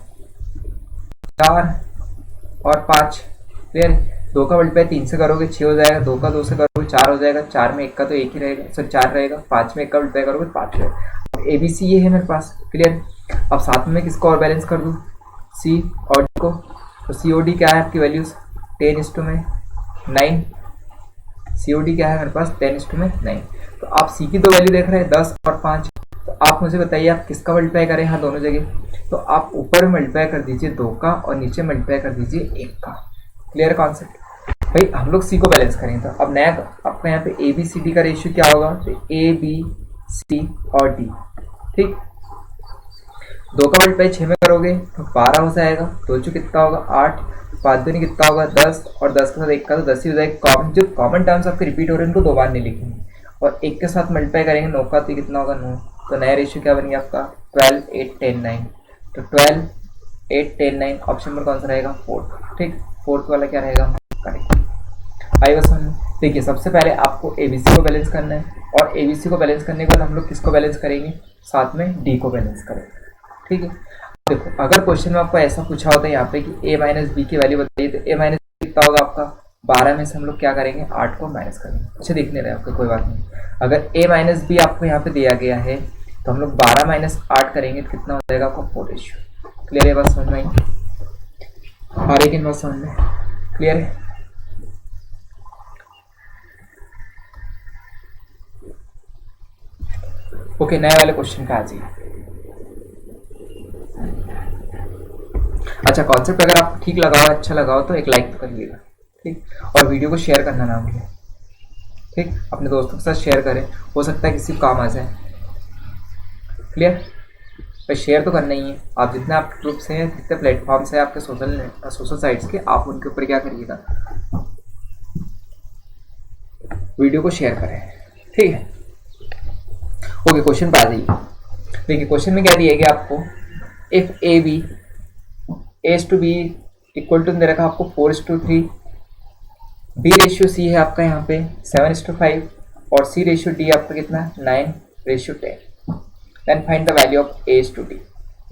4 और 5। क्लियर, 2 का मल्टीप्लाई 3 से करोगे 6 हो जाएगा, 2 का 2 से करोगे 4 हो जाएगा, 4 में 1 का तो 1 ही रहेगा, सर 4 रहेगा, 5 में 1 का मल्टीप्लाई करोगे 5 रहेगा। ए बी सी ये है मेरे पास। क्लियर, अब साथ में किसको और बैलेंस कर दूँ, सी और डी को, तो सी और डी क्या है आपकी वैल्यूज, 10:9। सी ओ डी क्या है मेरे पास, 10:9। तो आप सी की दो वैल्यू देख रहे हैं, 10 और 5, तो आप मुझे बताइए आप किसका मल्टीप्लाई करें यहाँ दोनों जगह। तो आप ऊपर मल्टीप्लाई कर दीजिए 2 का और नीचे मल्टीप्लाई कर दीजिए 1 का। Clear concept. भाई हम लोग सी को बैलेंस करेंगे, तो अब नया आपका यहाँ पे ए बी सी डी का रेशियो क्या होगा, तो ए बी सी और डी। ठीक, 2 का मल्टीप्लाई 6 में करोगे तो 12 हो जाएगा, 2 जो कितना होगा 8, 5 दूनी कितना होगा 10, और 10 के साथ 1 का तो 10 ही हो जाएगा। कॉमन जो कॉमन टर्म्स आपके रिपीट हो रहे हैं उनको 2 बार नहीं लिखेंगे, और 1 के साथ मल्टीप्लाई करेंगे 9 का तो कितना होगा 9। तो नया रेशियो क्या बन गया आपका 12 8 10 9। तो 12 8 10 9 ऑप्शन नंबर कौन सा रहेगा 4th। ठीक, 4th वाला क्या रहेगा करेक्ट। आई बस देखिए सबसे पहले आपको एबीसी को बैलेंस करना है, और एबीसी को बैलेंस करने के बाद हम लोग किसको बैलेंस करेंगे, साथ में डी को बैलेंस करेंगे। ठीक है, देखो अगर क्वेश्चन में आपको ऐसा पूछा होता है यहाँ पे कि a माइनस बी की वैल्यू बताइए, तो a माइनस कितना होगा आपका 12 में से हम लोग क्या करेंगे 8 को माइनस करेंगे। अच्छा दिखने रहे आपको, कोई बात नहीं। अगर a माइनस बी आपको यहाँ पे दिया गया है तो हम लोग 12 माइनस 8 करेंगे तो कितना हो जाएगा आपका 4 रेशियो। क्लियर है, बात समझ में आई, आ रही बात समझ में, क्लियर है। ओके, नए वाले क्वेश्चन का आ जाइए। अच्छा, कॉन्सेप्ट अगर आप ठीक लगाओ, अच्छा लगाओ तो एक लाइक तो करिएगा। ठीक, और वीडियो को शेयर करना ना भूलें। ठीक, अपने दोस्तों के साथ शेयर करें, हो सकता है किसी को काम आ जाए। क्लियर, पर शेयर तो करना ही है। आप जितने आप ग्रुप्स हैं, जितने प्लेटफॉर्म्स हैं आपके सोशल साइट्स के, आप उनके ऊपर क्या करिएगा, वीडियो को शेयर करें। ठीक है, ओके क्वेश्चन पे आ जाइए। देखिए क्वेश्चन में क्या दिया गया आपको, if A B is to B equal to दे रखा आपको 4:3, बी रेशियो सी है आपका यहाँ पे 7:5, और सी रेशियो डी आपका कितना 9:10। Then find the value of S to D.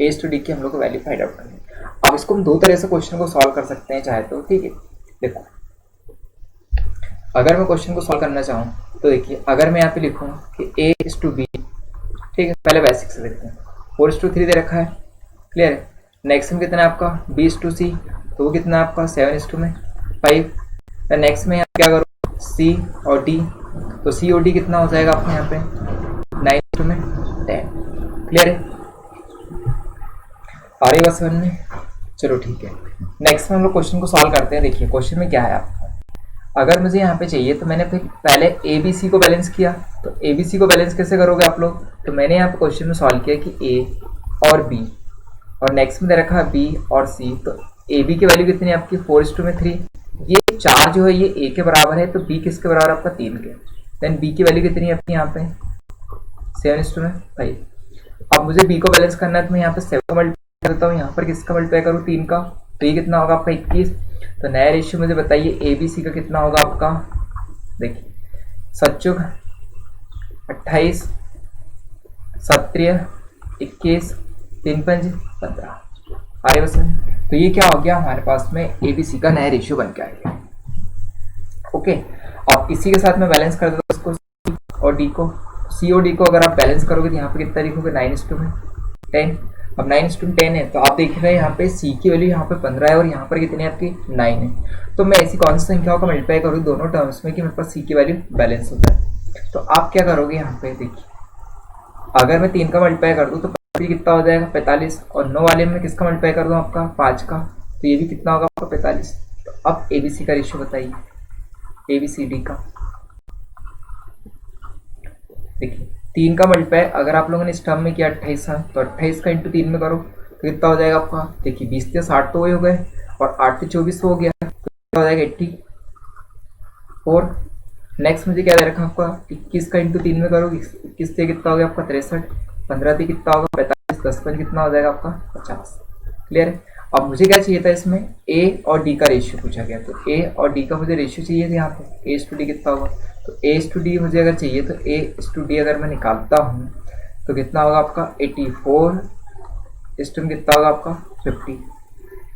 S to D की हम लोग को वैल्यू फाइंड आउट करनी है। अब इसको हम 2 तरह से क्वेश्चन को सॉल्व कर सकते हैं चाहे तो। ठीक है, देखो अगर मैं क्वेश्चन को सॉल्व करना चाहूँ तो देखिए, अगर मैं यहाँ पे लिखूँ कि ए इज टू बी, ठीक है, पहले बेसिक से देखते हैं। 4:3 दे रखा है, क्लियर है। नेक्स्ट में कितना है आपका बी इज टू सी, तो वो कितना है आपका 7:5। नेक्स्ट में क्या करो सी और डी, तो सी और डी कितना हो जाएगा आपको यहाँ पे 9:10। क्लियर है, आ रही बात समझ में, चलो ठीक है। नेक्स्ट में हम लोग क्वेश्चन को सॉल्व करते हैं। देखिए क्वेश्चन में क्या है आपका, अगर मुझे यहाँ पे चाहिए तो मैंने फिर पहले ए बी सी को बैलेंस किया, तो ए बी सी को बैलेंस कैसे करोगे आप लोग, तो मैंने यहाँ पे क्वेश्चन में सॉल्व किया कि ए और बी, और नेक्स्ट में दे रखा बी और सी, तो ए बी की वैल्यू कितनी है आपकी 4:3। ये 4 जो है ये ए के बराबर है, तो बी किसके बराबर आपका 3 के। देन बी की वैल्यू कितनी है आपकी यहाँ पे 7:5। अब मुझे बी को बैलेंस करना है, तो मैं यहाँ पे 7 का मल्टीप्लाई करता हूँ, यहाँ पर किसका मल्टीप्लाई करूँ 3 का, तो ये कितना होगा आपका 21। तो नया रेशियो मुझे बताइए ए बी सी का कितना होगा आपका, देखिए 7 28 17 21 3 5 15। अरे बस, तो ये क्या हो गया हमारे पास में ए बी सी का नया रेशियो बन के आ गया। ओके, अब इसी के साथ मैं बैलेंस कर दूँ उसको सी और डी को। सी और डी को अगर आप बैलेंस करोगे तो यहाँ पे कितना लिखोगे 9:10। अब 9:10 है, तो आप देख रहे हैं यहाँ पे सी की वैल्यू यहाँ पे 15 है, और यहाँ पर कितनी है आपकी 9 है। तो मैं ऐसी कौन सी संख्याओं का मल्टीप्लाई करूँ दोनों टर्म्स में कि मेरे पास सी की वैल्यू बैलेंस होता है। तो आप क्या करोगे यहाँ पे, देखिए अगर मैं 3 का मल्टीप्लाई कर दूँ तो कितना हो जाएगा 45, और 9 वाले में किसका मल्टीप्लाई कर दूँ आपका 5 का, तो ये भी कितना होगा आपका 45। तो अब एबीसी का रेशियो बताइए, एबीसीडी का। देखिए 3 का मल्टीप्लाई अगर आप लोगों ने इस टर्म में किया 28 था, तो 28 का इंटू 3 में करो तो कितना हो जाएगा आपका, देखिए 20 से 60 तो वही हो गए, और 8 से 24 हो गया, तो कितना हो जाएगा 84। नेक्स्ट मुझे क्या दे रखा आपका 21 का इंटू 3 में करो, 21 से कितना हो गया आपका 63, 15 से कितना होगा 45, 10 पर कितना हो जाएगा आपका 50। क्लियर है। अब मुझे क्या चाहिए था, इसमें ए और डी का रेशियो पूछा गया, तो ए और डी का मुझे रेशियो चाहिए था यहाँ पे, ए टू डी कितना होगा, तो ए टू डी मुझे अगर चाहिए तो ए टू डी अगर मैं निकालता हूँ तो कितना होगा आपका 84, इस टाइम कितना होगा आपका 50।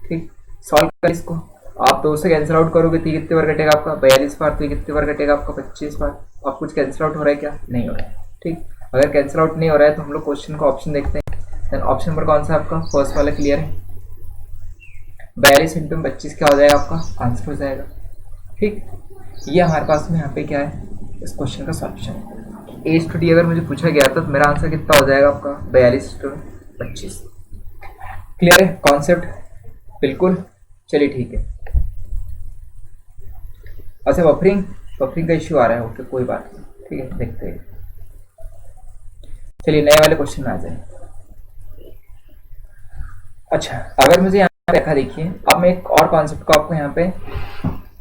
ठीक, सॉल्व कर इसको, आप 2 से कैंसिल आउट करोगे तो कितने बार कटेगा आपका 42 बार, तो कितने बार कटेगा आपका 25 बार। आप कुछ कैंसिल आउट हो रहा है क्या, नहीं हो रहा है। ठीक, अगर कैंसिल आउट नहीं हो रहा है तो हम लोग क्वेश्चन का ऑप्शन देखते हैं। ऑप्शन नंबर कौन सा आपका, फर्स्ट वाला क्लियर है, 42 इंटू 25 क्या हो जाएगा आपका आंसर हो जाएगा। ठीक, ये हमारे पास में यहाँ पे क्या है, इस क्वेश्चन का सॉल्यूशन है। A/D अगर मुझे पूछा गया तो मेरा आंसर कितना हो जाएगा आपका 42:25। क्लियर है कॉन्सेप्ट? बिल्कुल। चलिए ठीक है। अच्छा बफरिंग का इश्यू आ रहा है, ओके कोई बात नहीं, ठीक है देखते हैं। चलिए नए वाले क्वेश्चन में आ जाए। अच्छा अगर मुझे यहाँ पे रखा, देखिए अब मैं एक और कॉन्सेप्ट को आपको यहाँ पे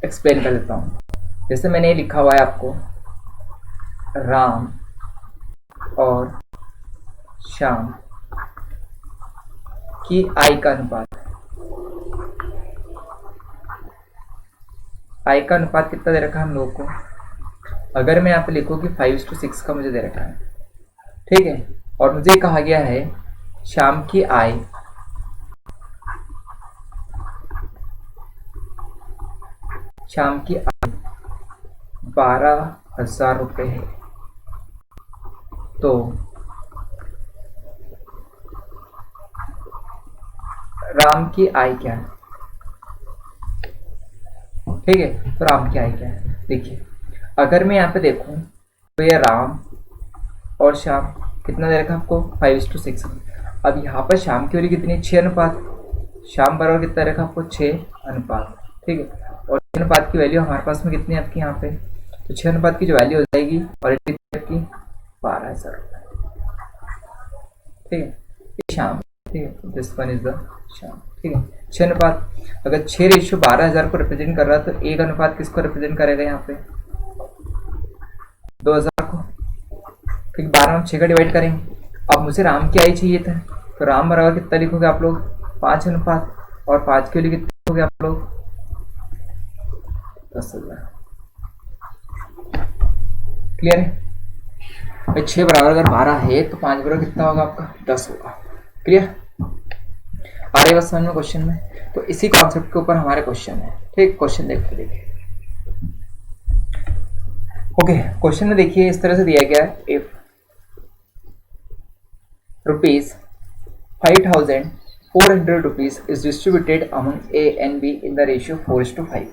एक्सप्लेन कर देता हूँ। जैसे मैंने ये लिखा हुआ है आपको, राम और श्याम की आई का अनुपात, आई का अनुपात कितना दे रखा है हम लोगों को। अगर मैं यहाँ पे लिखूँ कि 5:6 का मुझे दे रखा है, ठीक है, और मुझे कहा गया है श्याम की आई शाम की आय 12,000 रुपये है, तो राम की आय क्या है, ठीक है, तो राम की आय क्या है। देखिए अगर मैं यहाँ पे देखूं तो ये राम और श्याम कितना दे रखा आपको 5:6। अब यहाँ पर श्याम की वैल्यू कितनी, 6 अनुपात, श्याम बराबर कितना रखा आपको 6 अनुपात, ठीक है, और 6 अनुपात की वैल्यू हमारे पास में कितनी है आपकी यहाँ पे, तो 6 अनुपात की जो वैल्यू हो जाएगी और की 12,000 रुपये, ठीक है, ये श्याम, ठीक है, this one is the Shyam, ठीक है। 6 अनुपात, अगर 6:12,000 को रिप्रेजेंट कर रहा है तो 1 अनुपात किसको रिप्रेजेंट करेगा यहाँ पे 2,000 को, ठीक, 12 में 6 का डिवाइड करेंगे। अब मुझे राम की आई चाहिए था, तो राम बराबर कितना लिखोगे आप लोग 5 अनुपात, और 5 के लिए कितने लिखोगे आप लोग 10,000। क्लियर है भाई, 6 बराबर अगर 12 है तो 5 बराबर कितना होगा आपका 10 होगा। क्लियर आ रही बात समझ में क्वेश्चन में। तो इसी कॉन्सेप्ट के ऊपर हमारे क्वेश्चन है, ठीक, क्वेश्चन देखते देखिए। ओके क्वेश्चन में देखिए इस तरह से दिया गया है, if ₹5,400 rupees is distributed among A and B in the ratio 4:5,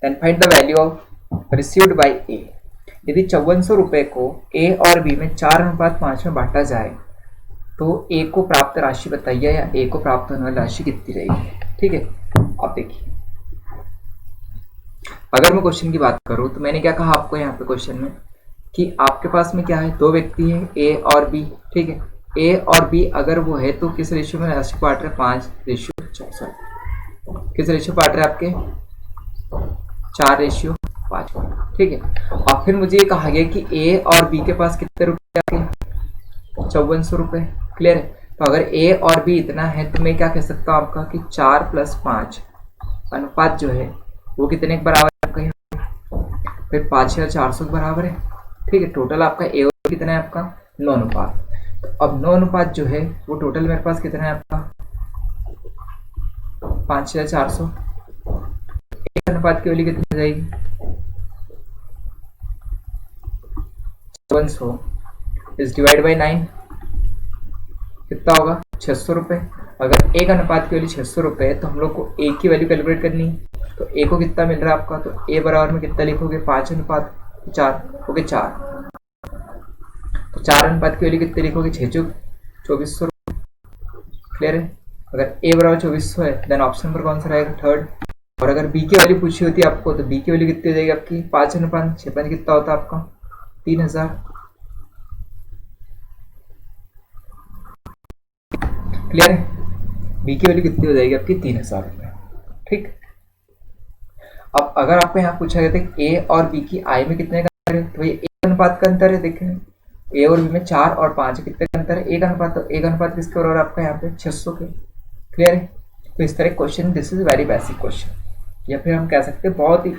then find the value of received by A। यदि 5400 रुपये को A और B में 4:5 में बांटा जाए तो A को प्राप्त राशि बताइए, या A को प्राप्त होने वाली राशि कितनी रहेगी, ठीक है। अब देखिए अगर मैं क्वेश्चन की बात करूं तो मैंने क्या कहा आपको यहाँ पे क्वेश्चन में कि आपके पास में क्या है, 2 व्यक्ति हैं A और B, ठीक है, A और B अगर वो है तो किस रेशियो में राशि बांट रहे, 5:4, किस रेशियो बांट रहे आपके 4:5, ठीक है। और फिर मुझे ये कहा गया कि A और B के पास कितने रुपए आपके 5400 रुपये। क्लियर है, तो अगर A और B इतना है तो मैं क्या कह सकता हूँ आपका कि 4 + 5 अनुपात जो है वो कितने के बराबर है आपका, फिर 5,400 के बराबर है, ठीक है। टोटल आपका A और B कितना है आपका 9 अनुपात। तो अब 9 अनुपात जो है वो टोटल मेरे पास कितना है आपका 5,400, एक अनुपात की वैल्यू कितनी हो जाएगी 5400 इज डिवाइड बाई 9 कितना होगा 600 रुपये। अगर एक अनुपात की वैल्यू 600 रुपये है तो हम लोग को A की वैल्यू कैलकुलेट करनी है, तो A को कितना मिल रहा है आपका, तो A बराबर में कितना लिखोगे 5:4, ओके 4, तो 4 अनुपात की वैल्यू कितने लिखोगे 2400 रुपये। क्लियर है, अगर A बराबर 2400 है देन ऑप्शन पर कौन सा रहेगा थर्ड। और अगर B की वैल्यू पूछी होती है आपको तो B की वैल्यू कितनी हो जाएगी आपकी 5:56 कितना होता है आपका 3,000। क्लियर है, B की वैल्यू कितनी हो जाएगी आपकी 3,000 रुपये, ठीक। अब अगर आपको यहाँ पूछा गया था A और B की आय में कितने का अंतर है, तो ये 1 अनुपात का अंतर है। देखें A और B में 4 और 5 कितने का अंतर है 1 अनुपात, तो 1 अनुपात किसके बराबर आपका यहाँ पे 600 के। क्लियर है, तो इस तरह question, this is very basic question, या फिर हम कह सकते हैं बहुत ही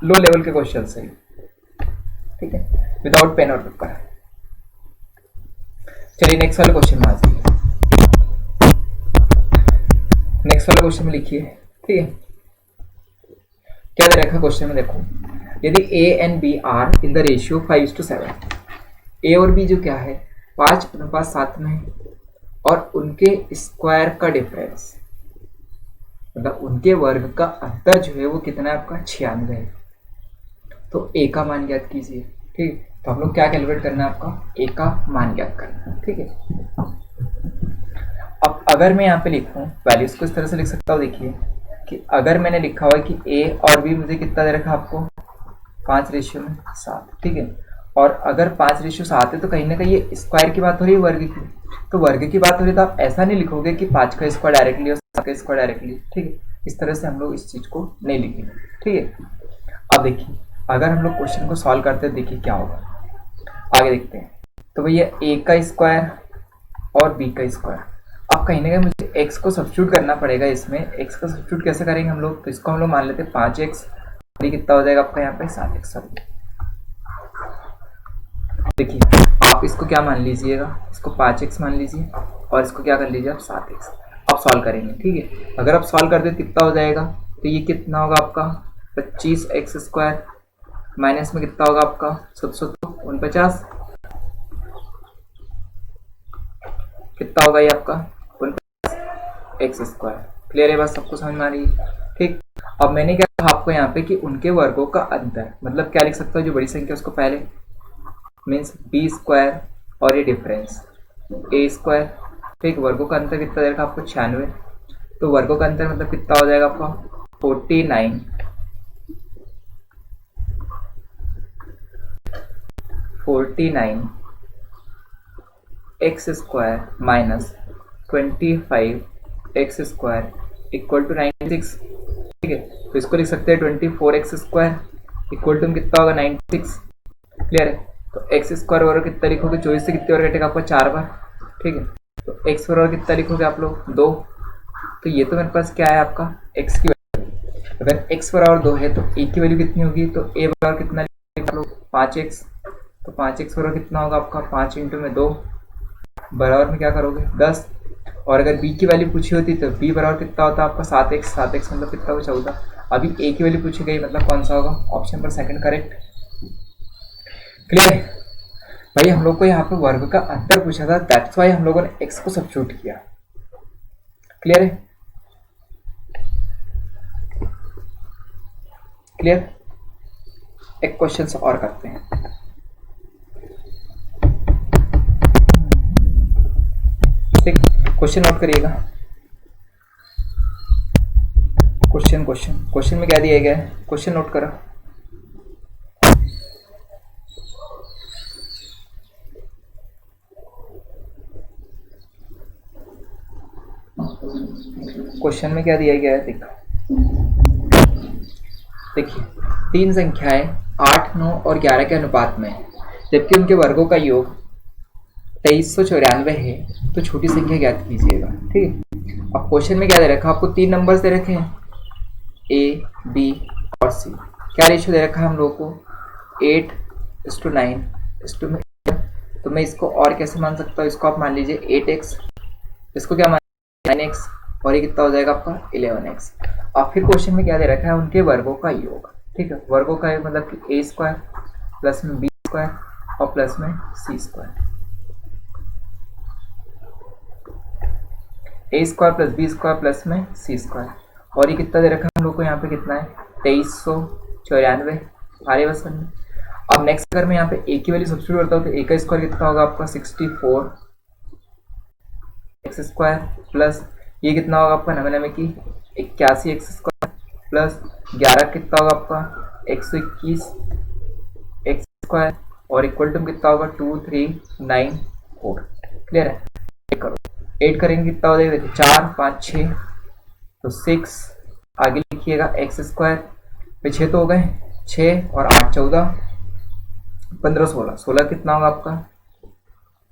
लो लेवल के क्वेश्चन है, ठीक है, विदाउट पेन और पेपर। चलिए नेक्स्ट वाले क्वेश्चन में आ जाइए। नेक्स्ट वाले क्वेश्चन में लिखिए, ठीक है, क्या दे रखा क्वेश्चन में देखो, यदि A and B are in the ratio 5:7, A और B जो क्या है 5:7 में है, और उनके स्क्वायर का डिफरेंस मतलब उनके वर्ग का अंतर जो है वो कितना है आपका 96 है, तो A का मान ज्ञात कीजिए। ठीक है। तो हम लोग क्या कैलकुलेट करना है, आपका ए का मान ज्ञात करना है। ठीक है, अब अगर मैं यहाँ पे लिखूँ वैल्यूज को इस तरह से लिख सकता हूँ, देखिए कि अगर मैंने लिखा हुआ है कि ए और बी मुझे कितना दे रखा आपको 5:7, ठीक है, और अगर 5:7 है तो कहीं ना कहीं ये स्क्वायर की बात हो रही है, वर्ग की। तो वर्ग की बात हो रही है तो आप ऐसा नहीं लिखोगे कि 5 का स्क्वायर डायरेक्टली और 7 का स्क्वायर डायरेक्टली, ठीक है, इस तरह से हम लोग इस चीज को नहीं लिखेंगे। ठीक है, अब देखिए अगर हम लोग क्वेश्चन को सॉल्व करते हैं, देखिए क्या होगा, आगे देखते हैं। तो भैया ए का स्क्वायर और बी का स्क्वायर, अब कहीं ना कहीं मुझे x को सब्स्टिट्यूट करना पड़ेगा इसमें। x का सब्स्टिट्यूट कैसे करेंगे हम लोग, तो इसको हम लोग मान लेते हैं 5x, ये कितना हो जाएगा आपका यहाँ पे 7x। देखिए आप इसको क्या मान लीजिएगा, इसको 5x मान लीजिए और इसको क्या कर लीजिए आप 7x। आप सॉल्व करेंगे, ठीक है, अगर आप सॉल्व कर दे कितना हो जाएगा, तो ये कितना होगा आपका 25x² माइनस में कितना होगा आपका 749, कितना होगा ये आपका x²। क्लियर है, बस सबको समझ में आ रही है। ठीक, अब मैंने क्या कहा आपको यहाँ पे कि उनके वर्गों का अंतर, मतलब क्या लिख सकता हूँ, जो बड़ी संख्या उसको पहले मीन्स b² और ये डिफरेंस a²। ठीक, वर्गों का अंतर कितना देगा आपको 96, तो वर्गों का अंतर मतलब कितना हो जाएगा आपका 49 x² minus 25x² equal to 96। ठीक है, तो इसको लिख सकते हैं 24x² इक्वल टू कितना होगा 96। क्लियर है, तो x² और कितना लिखोगे, 24 से कितने बार कटेगा आपका 4 बार। ठीक है, तो x और कितना लिखोगे आप लोग 2, तो ये तो मेरे पास क्या है आपका x की वैल्यू। अगर x बराबर 2 है तो a की वैल्यू कितनी होगी, तो a बराबर कितना लिखोगे आप लोग 5x, तो 5x बराबर कितना होगा आपका 5 इंटू में 2 बराबर में क्या करोगे 10। और अगर b की वैल्यू पूछी होती तो b बराबर कितना होता आपका 7x, 7x मतलब कितना होगा 14। अभी a की वैल्यू पूछी गई, मतलब कौन सा होगा, ऑप्शन पर सेकंड करेक्ट। क्लियर है भाई, हम लोग को यहाँ पे वर्ग का अंतर पूछा था, दैट्स वाई हम लोगों ने x को सब्स्टिट्यूट किया। क्लियर है, क्लियर। एक क्वेश्चन और करते हैं, ठीक, क्वेश्चन नोट करिएगा। क्वेश्चन में क्या दिया गया है, क्वेश्चन नोट करो। क्वेश्चन में क्या दिया गया है, देखिए 3 संख्याएं 8, 9 और 11 के अनुपात में है, जबकि उनके वर्गों का योग 2394 है, तो छोटी संख्या ज्ञात कीजिएगा। ठीक है, अब क्वेश्चन में क्या दे रखा है आपको, 3 नंबर्स दे रखे हैं ए, बी और सी। क्या रेशियो दे रखा है हम लोगों को 8:9 तो मैं इसको और कैसे मान सकता हूँ, इसको आप मान लीजिए 8x, इसको क्या मान 9x, और ये कितना हो जाएगा आपका 11x। अब फिर क्वेश्चन में क्या दे रखा है, उनके वर्गों का योग। ठीक है, वर्गों का योग मतलब कि a² प्लस में b² और प्लस में c², a² plus b² plus में c², और ये कितना दे रखा है हम लोग को, यहाँ पे कितना है 2394 आ रही बस में। अब नेक्स्ट अगर मैं यहाँ पे a की वैल्यू सब्स्टिट्यूट करता हूँ तो a का स्क्वायर कितना होगा आपका 64x² प्लस ये कितना होगा आपका 99 की 81x² प्लस 11 कितना होगा आपका 121x² और इक्वल टू कितना होगा 2394। क्लियर है, करो 8 करेंगे कितना हो जाएगा, 4 5 6 तो 6, आगे लिखिएगा x² पे 6 तो हो गए 6 और 8 14 15 16 16 कितना होगा आपका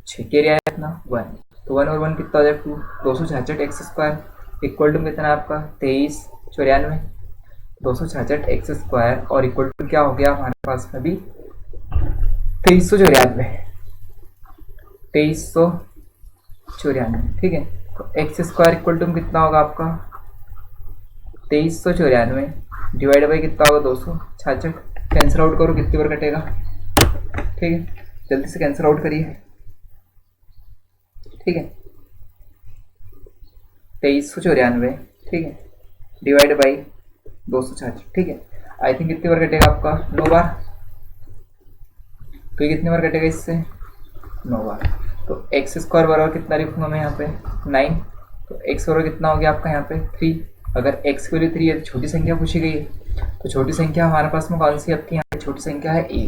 6 के एरिया कितना 1, तो 1 और 1 कितना हो जाएगा 266x² इक्वल टू कितना आपका 2394 266x² और इक्वल टू क्या हो गया हमारे पास में भी 2394। ठीक है, तो x² इक्वल टू कितना होगा आपका 2394 डिवाइड बाई कितना होगा 266। कैंसिल आउट करो कितनी बार कटेगा, ठीक है, जल्दी से कैंसिल आउट करिए। ठीक है, 2394, ठीक है, डिवाइड बाई 266। ठीक है, आई थिंक कितनी बार कटेगा आपका 9 बार। तो ये कितने बार कटेगा इससे, 9 बार। तो एक्स स्क्वायर बराबर कितना लिखूंगा मैं यहाँ पे 9। तो एक्स बराबर कितना हो गया आपका यहाँ पे 3। अगर एक्स की वैल्यू 3 है तो छोटी संख्या पूछी गई है, तो छोटी संख्या हमारे पास में कौन सी आपकी यहाँ पे छोटी संख्या है ए।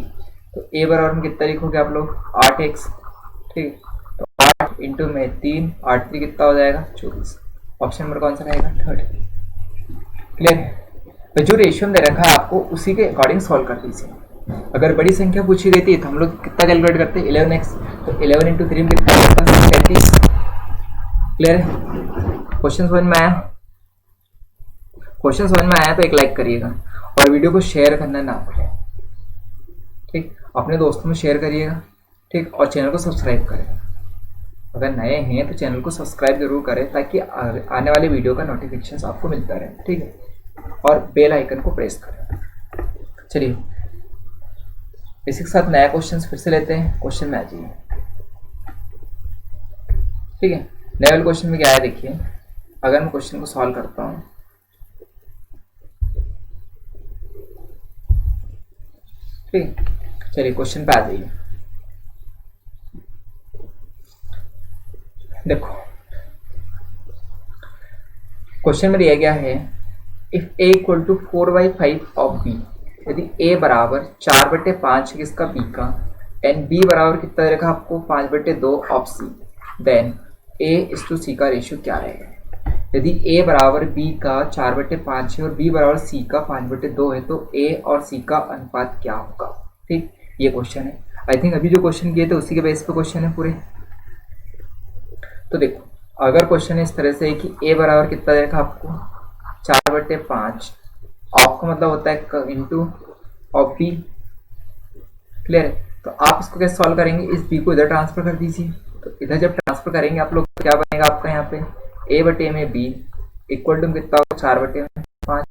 तो ए बराबर में कितना लिखोगे आप लोग 8x, ठीक। तो 8 इंटू में 3, 8 3 कितना हो जाएगा 24। ऑप्शन नंबर कौन सा रहेगा, थर्ड। क्लियर है। तो जो रेशियो दे रखा है आपको उसी के अकॉर्डिंग सॉल्व कर दीजिए। अगर बड़ी संख्या पूछी गई थी तो हम लोग कितना कैलकुलेट करते हैं 11x। तो 11 इंटू 3 में कितना होता है 33। क्लियर है। क्वेश्चन समझ में आया, क्वेश्चन समझ में आया तो एक लाइक करिएगा और वीडियो को शेयर करना ना भूलें, ठीक। अपने दोस्तों में शेयर करिएगा, ठीक। और चैनल को सब्सक्राइब करें। अगर नए हैं तो चैनल को सब्सक्राइब जरूर करें ताकि आने वाले वीडियो का नोटिफिकेशन आपको मिलता रहे, ठीक है। और बेल आइकन को प्रेस करें। चलिए इसी के साथ नया क्वेश्चन फिर से लेते हैं। क्वेश्चन में आ जाइए, ठीक है। नए वाले क्वेश्चन में क्या है देखिए। अगर मैं क्वेश्चन को सॉल्व करता हूँ, ठीक। चलिए क्वेश्चन पे आ जाइए। देखो क्वेश्चन में दिया गया है if A equal to 4/5 of B, यदि ए बराबर 4/5 किसका बी का, एंड बी बराबर कितना दे रखा आपको 5/2 ऑफ सी, देन ए इस टू सी का रेशियो क्या रहेगा। यदि ए बराबर बी का 4/5 है और बी बराबर सी का 5/2 है तो ए और सी का अनुपात क्या होगा, ठीक। ये क्वेश्चन है। आई थिंक अभी जो क्वेश्चन किए थे उसी के बेस पे क्वेश्चन है पूरे। तो देखो अगर क्वेश्चन इस तरह से है कि ए बराबर कितना दे रखा आपको 4/5, ऑफ का मतलब होता है इंटू ऑफ बी। क्लियर है। तो आप इसको कैसे सॉल्व करेंगे, इस बी को इधर ट्रांसफर कर दीजिए। तो इधर जब ट्रांसफर करेंगे आप लोग तो क्या बनेगा आपका यहाँ पे ए बटे में बी इक्वल टू कितना होगा 4/5।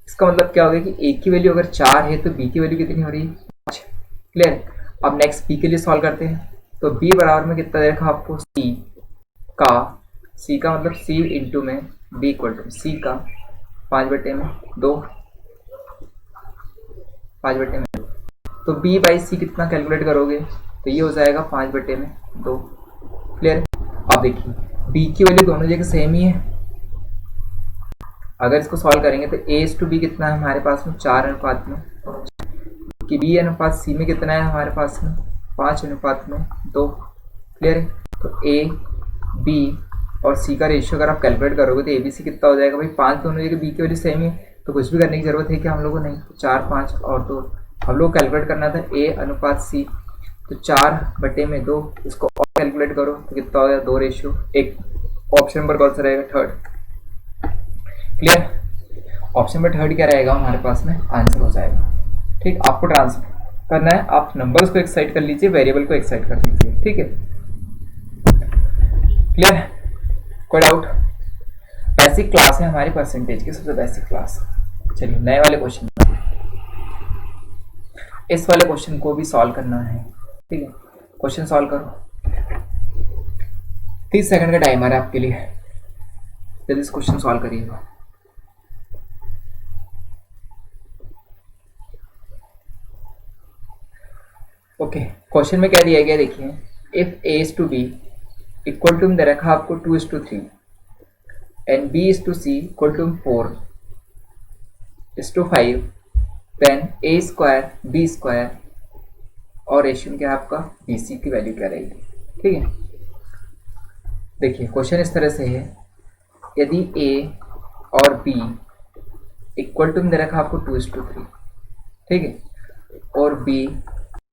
इसका मतलब क्या होगा कि ए की वैल्यू अगर 4 है तो बी की वैल्यू कितनी हो रही है 5। क्लियर। अब नेक्स्ट बी के लिए सॉल्व करते हैं। तो बी बराबर में कितना दे रखा आपको सी का मतलब सी इंटू में बी इक्वल टू सी का 5/2, 5/2। तो बी बाई सी कितना कैलकुलेट करोगे तो ये हो जाएगा 5/2। क्लियर। अब देखिए बी की वैल्यू दोनों जगह सेम ही है। अगर इसको सॉल्व करेंगे तो ए टू बी कितना है हमारे पास में 4 अनुपात में, कि बी अनुपात सी में कितना है हमारे पास में 5 अनुपात में 2। क्लियर है। तो ए बी और सी का रेशियो अगर आप कैलकुलेट करोगे तो ए बी सी कितना हो जाएगा भाई 5 दोनों जगह बी की वैल्यू सेम ही है तो कुछ भी करने की जरूरत है क्या हम लोगों को, नहीं। तो 4 5 और 2 हम लोग कैलकुलेट करना था ए अनुपात सी। तो 4/2 इसको और कैलकुलेट करो तो कितना हो जाएगा 2:1। ऑप्शन नंबर कौन सा रहेगा, third. Clear. Option number third क्या रहेगा हमारे पास में आंसर हो जाएगा, ठीक। आपको ट्रांसफर करना है, आप नंबर्स को एक साइड कर लीजिए, वेरिएबल को एक साइड कर लीजिए, ठीक है। क्लियर। कोई डाउट। बेसिक क्लास है हमारी परसेंटेज की, सबसे बेसिक क्लास। चलिए नए वाले क्वेश्चन, इस वाले क्वेश्चन को भी सॉल्व करना है, ठीक है। क्वेश्चन सॉल्व करो, 30 सेकंड का टाइमर है आपके लिए, जल्दी इस क्वेश्चन सॉल्व करिएगा। ओके क्वेश्चन में क्या दिया गया देखिए, if A is to B equal to दे रखा आपको 2:3 and B is to C equal to 4:5, then A square B square और रेशियो क्या है आपका बी सी की वैल्यू क्या रहेगी, ठीक है। देखिए क्वेश्चन इस तरह से है, यदि ए और बी इक्वल टू दे रखा आपको 2:3, ठीक है, और बी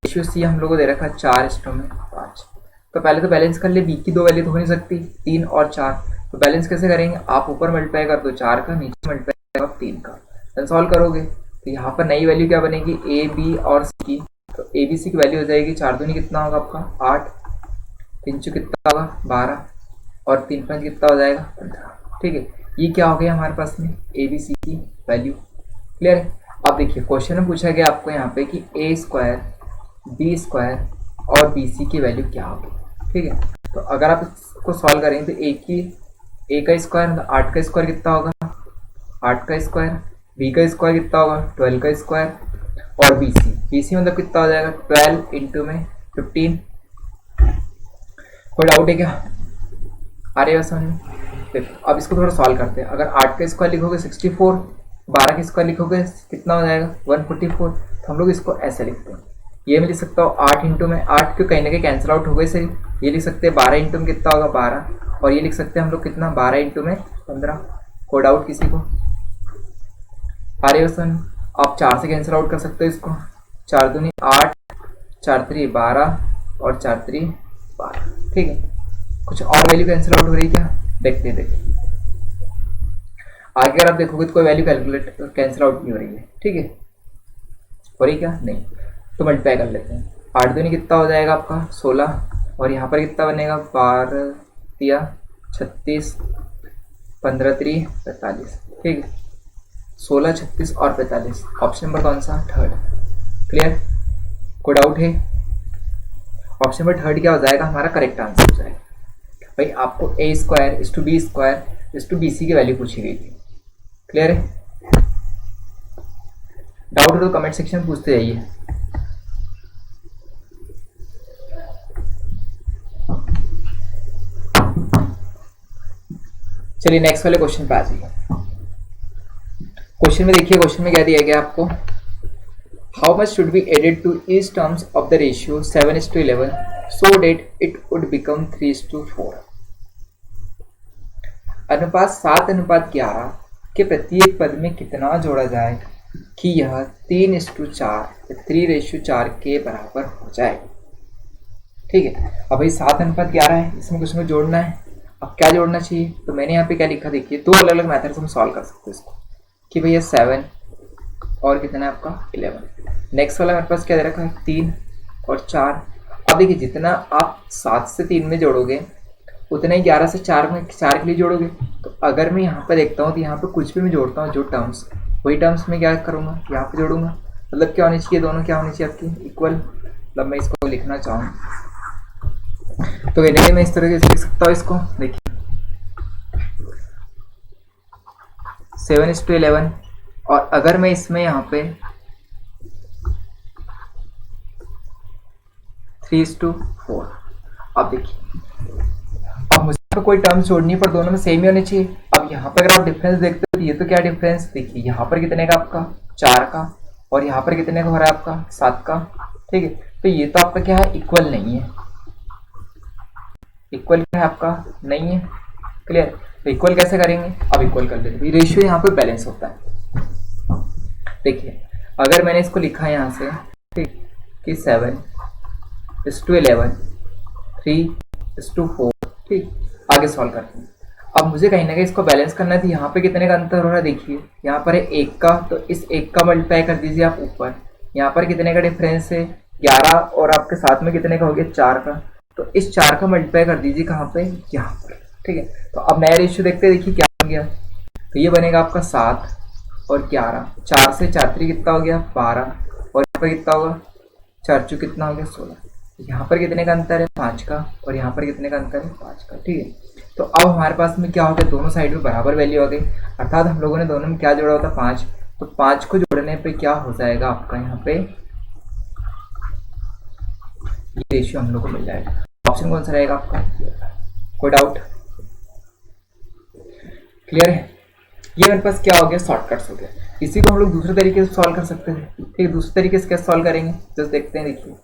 रेशियो सी हम लोगों को दे रखा 4:5। तो पहले तो बैलेंस कर ले, बी की 2 वैल्यू तो हो नहीं सकती 3 और 4। तो बैलेंस कैसे करेंगे, आप ऊपर मल्टीप्लाई कर दो 4 का, नीचे मल्टीप्लाई कर 3 का, देन सॉल्व करोगे तो यहाँ पर नई वैल्यू क्या बनेगी ए बी और सी की। तो ए बी सी की वैल्यू हो जाएगी 4 दूनी कितना होगा आपका 8, 3 चौ कितना होगा 12 और 3 5 कितना हो जाएगा 15, ठीक है। ये क्या हो गया हमारे पास में ए बी सी की वैल्यू। क्लियर है। अब देखिए क्वेश्चन में पूछा गया आपको यहाँ पे कि ए स्क्वायर बी स्क्वायर और बी सी की वैल्यू क्या होगी, ठीक है। तो अगर आप इसको सॉल्व करेंगे तो ए का स्क्वायर मतलब 8 का स्क्वायर कितना होगा 8 का स्क्वायर, बी का स्क्वायर कितना होगा 12 का स्क्वायर और BC, BC मतलब कितना हो जाएगा 12 इंटू में 15। कोई डाउट है क्या? आ रही है समझ में? देखो अब इसको थोड़ा सॉल्व करते हैं। अगर 8 का स्क्वायर लिखोगे 64, 12 का स्क्वायर लिखोगे कितना हो जाएगा 144। तो हम लोग इसको ऐसे लिखते हैं, ये मैं लिख सकता हूँ 8 इंटू में 8 क्यों कहीं ना कहीं कैंसिल आउट हो गए सही। ये लिख सकते हैं 12 इंटू में कितना होगा 12, और ये लिख सकते हैं हम लोग कितना 12 इंटू में 15। कोई डाउट किसी को? आ रही है समझ? आप 4 से कैंसिल आउट कर सकते हो इसको, 4 दूनी 8, 4 3 12 और 4 3 12। ठीक है, कुछ और वैल्यू कैंसिल आउट हो रही है क्या? देखते देखिए आगे अगर आप देखोगे तो कोई वैल्यू कैलकुलेट कैंसिल आउट नहीं हो रही है। ठीक है, हो रही क्या? नहीं। तो मल्टीप्लाई कर लेते हैं। 8 दूनी कितना हो जाएगा आपका 16, और यहाँ पर कितना बनेगा 12 तिया 36, 15 3 45। ठीक है, 16 36 और 45। ऑप्शन नंबर कौन सा? थर्ड। क्लियर? कोई डाउट है? ऑप्शन नंबर थर्ड क्या हो जाएगा हमारा करेक्ट आंसर हो जाएगा। भाई आपको ए स्क्वायर इस टू बी स्क्वायर इस टू बी सी की वैल्यू पूछी गई थी। क्लियर है? डाउट हो तो कमेंट सेक्शन में पूछते जाइए। चलिए नेक्स्ट वाले क्वेश्चन पे आ जाइए। क्वेश्चन में देखिए, क्वेश्चन में क्या दिया गया आपको, how much should be added to each terms of the ratio 7:11 so that it would become 3:4। अनुपात 7:11 के प्रत्येक पद में कितना जोड़ा जाए कि यह 3:4 3:4 के बराबर हो जाए। ठीक है, अब भाई 7:11 है, इसमें कुछ में जोड़ना है। अब क्या जोड़ना चाहिए? तो मैंने यहाँ पे क्या लिखा देखिए, दो अलग अलग मेथड से हम सॉल्व कर सकते हैं इसको कि भैया 7 और कितना है आपका 11। नेक्स्ट वाला मेरे पास क्या दे रखा है 3 और 4। अब देखिए जितना आप 7 से 3 में जोड़ोगे उतना ही 11 से 4 में 4 के लिए जोड़ोगे। तो अगर मैं यहाँ पे देखता हूँ तो यहाँ पे कुछ भी मैं जोड़ता हूँ जो टर्म्स, वही टर्म्स में क्या करूँगा यहाँ पे जोड़ूंगा। मतलब क्या होनी चाहिए, दोनों क्या होनी चाहिए आपकी इक्वल। मतलब मैं इसको लिखना चाहूँ तो कहने मैं इस तरह से लिख सकता हूँ इसको। देखिए 7:11 और अगर मैं इसमें यहाँ पे 3:4। अब देखिए अब मुझे तो कोई टर्म्स जोड़नी पर दोनों में सेम ही होने चाहिए। अब यहाँ पर अगर आप डिफरेंस देखते हो तो ये तो क्या डिफरेंस देखिए, यहाँ पर कितने का आपका 4 का और यहाँ पर कितने का हो रहा है आपका 7 का। ठीक है, तो ये तो आपका क्या है इक्वल नहीं है, इक्वल क्या है आपका नहीं है। क्लियर? तो इक्वल कैसे करेंगे? अब इक्वल कर लेते हैं, रेशियो यहाँ पे बैलेंस होता है। देखिए अगर मैंने इसको लिखा है यहाँ से ठीक कि 7:11 3:4। ठीक, आगे सॉल्व करते हैं। अब मुझे कहीं ना कहीं इसको बैलेंस करना है, तो यहाँ पे कितने का अंतर हो रहा है देखिए, यहाँ पर है 1 का, तो इस 1 का मल्टीप्लाई कर दीजिए आप ऊपर। यहाँ पर कितने का डिफरेंस है 11 और आपके साथ में कितने का हो गया 4 का, तो इस 4 का मल्टीप्लाई कर दीजिए कहाँ पे यहाँ पर। ठीक है, तो अब नया रेशियो देखते हैं, देखिए क्या बन गया। तो ये बनेगा आपका 7 और 11, 4 से 4 3 कितना हो गया 12, और यहाँ पर कितना होगा 4 चू कितना हो गया 16। यहाँ पर कितने का अंतर है 5 का, और यहाँ पर कितने का अंतर है 5 का। ठीक है, तो अब हमारे पास में क्या हो गया, दोनों साइड में बराबर वैल्यू आ गई, अर्थात हम लोगों ने दोनों में क्या जोड़ा होता 5। तो 5 को जोड़ने पे क्या हो जाएगा आपका यहाँ पे ये रेशियो हम लोग को मिल जाएगा। ऑप्शन कौन सा रहेगा आपका? कोई डाउट? क्लियर है? ये मेरे पास क्या हो गया शॉर्टकट्स हो गया। इसी को हम लोग दूसरे तरीके से सॉल्व कर सकते हैं। ठीक है, दूसरे तरीके से कैसे सॉल्व करेंगे जस्ट देखते हैं। देखिए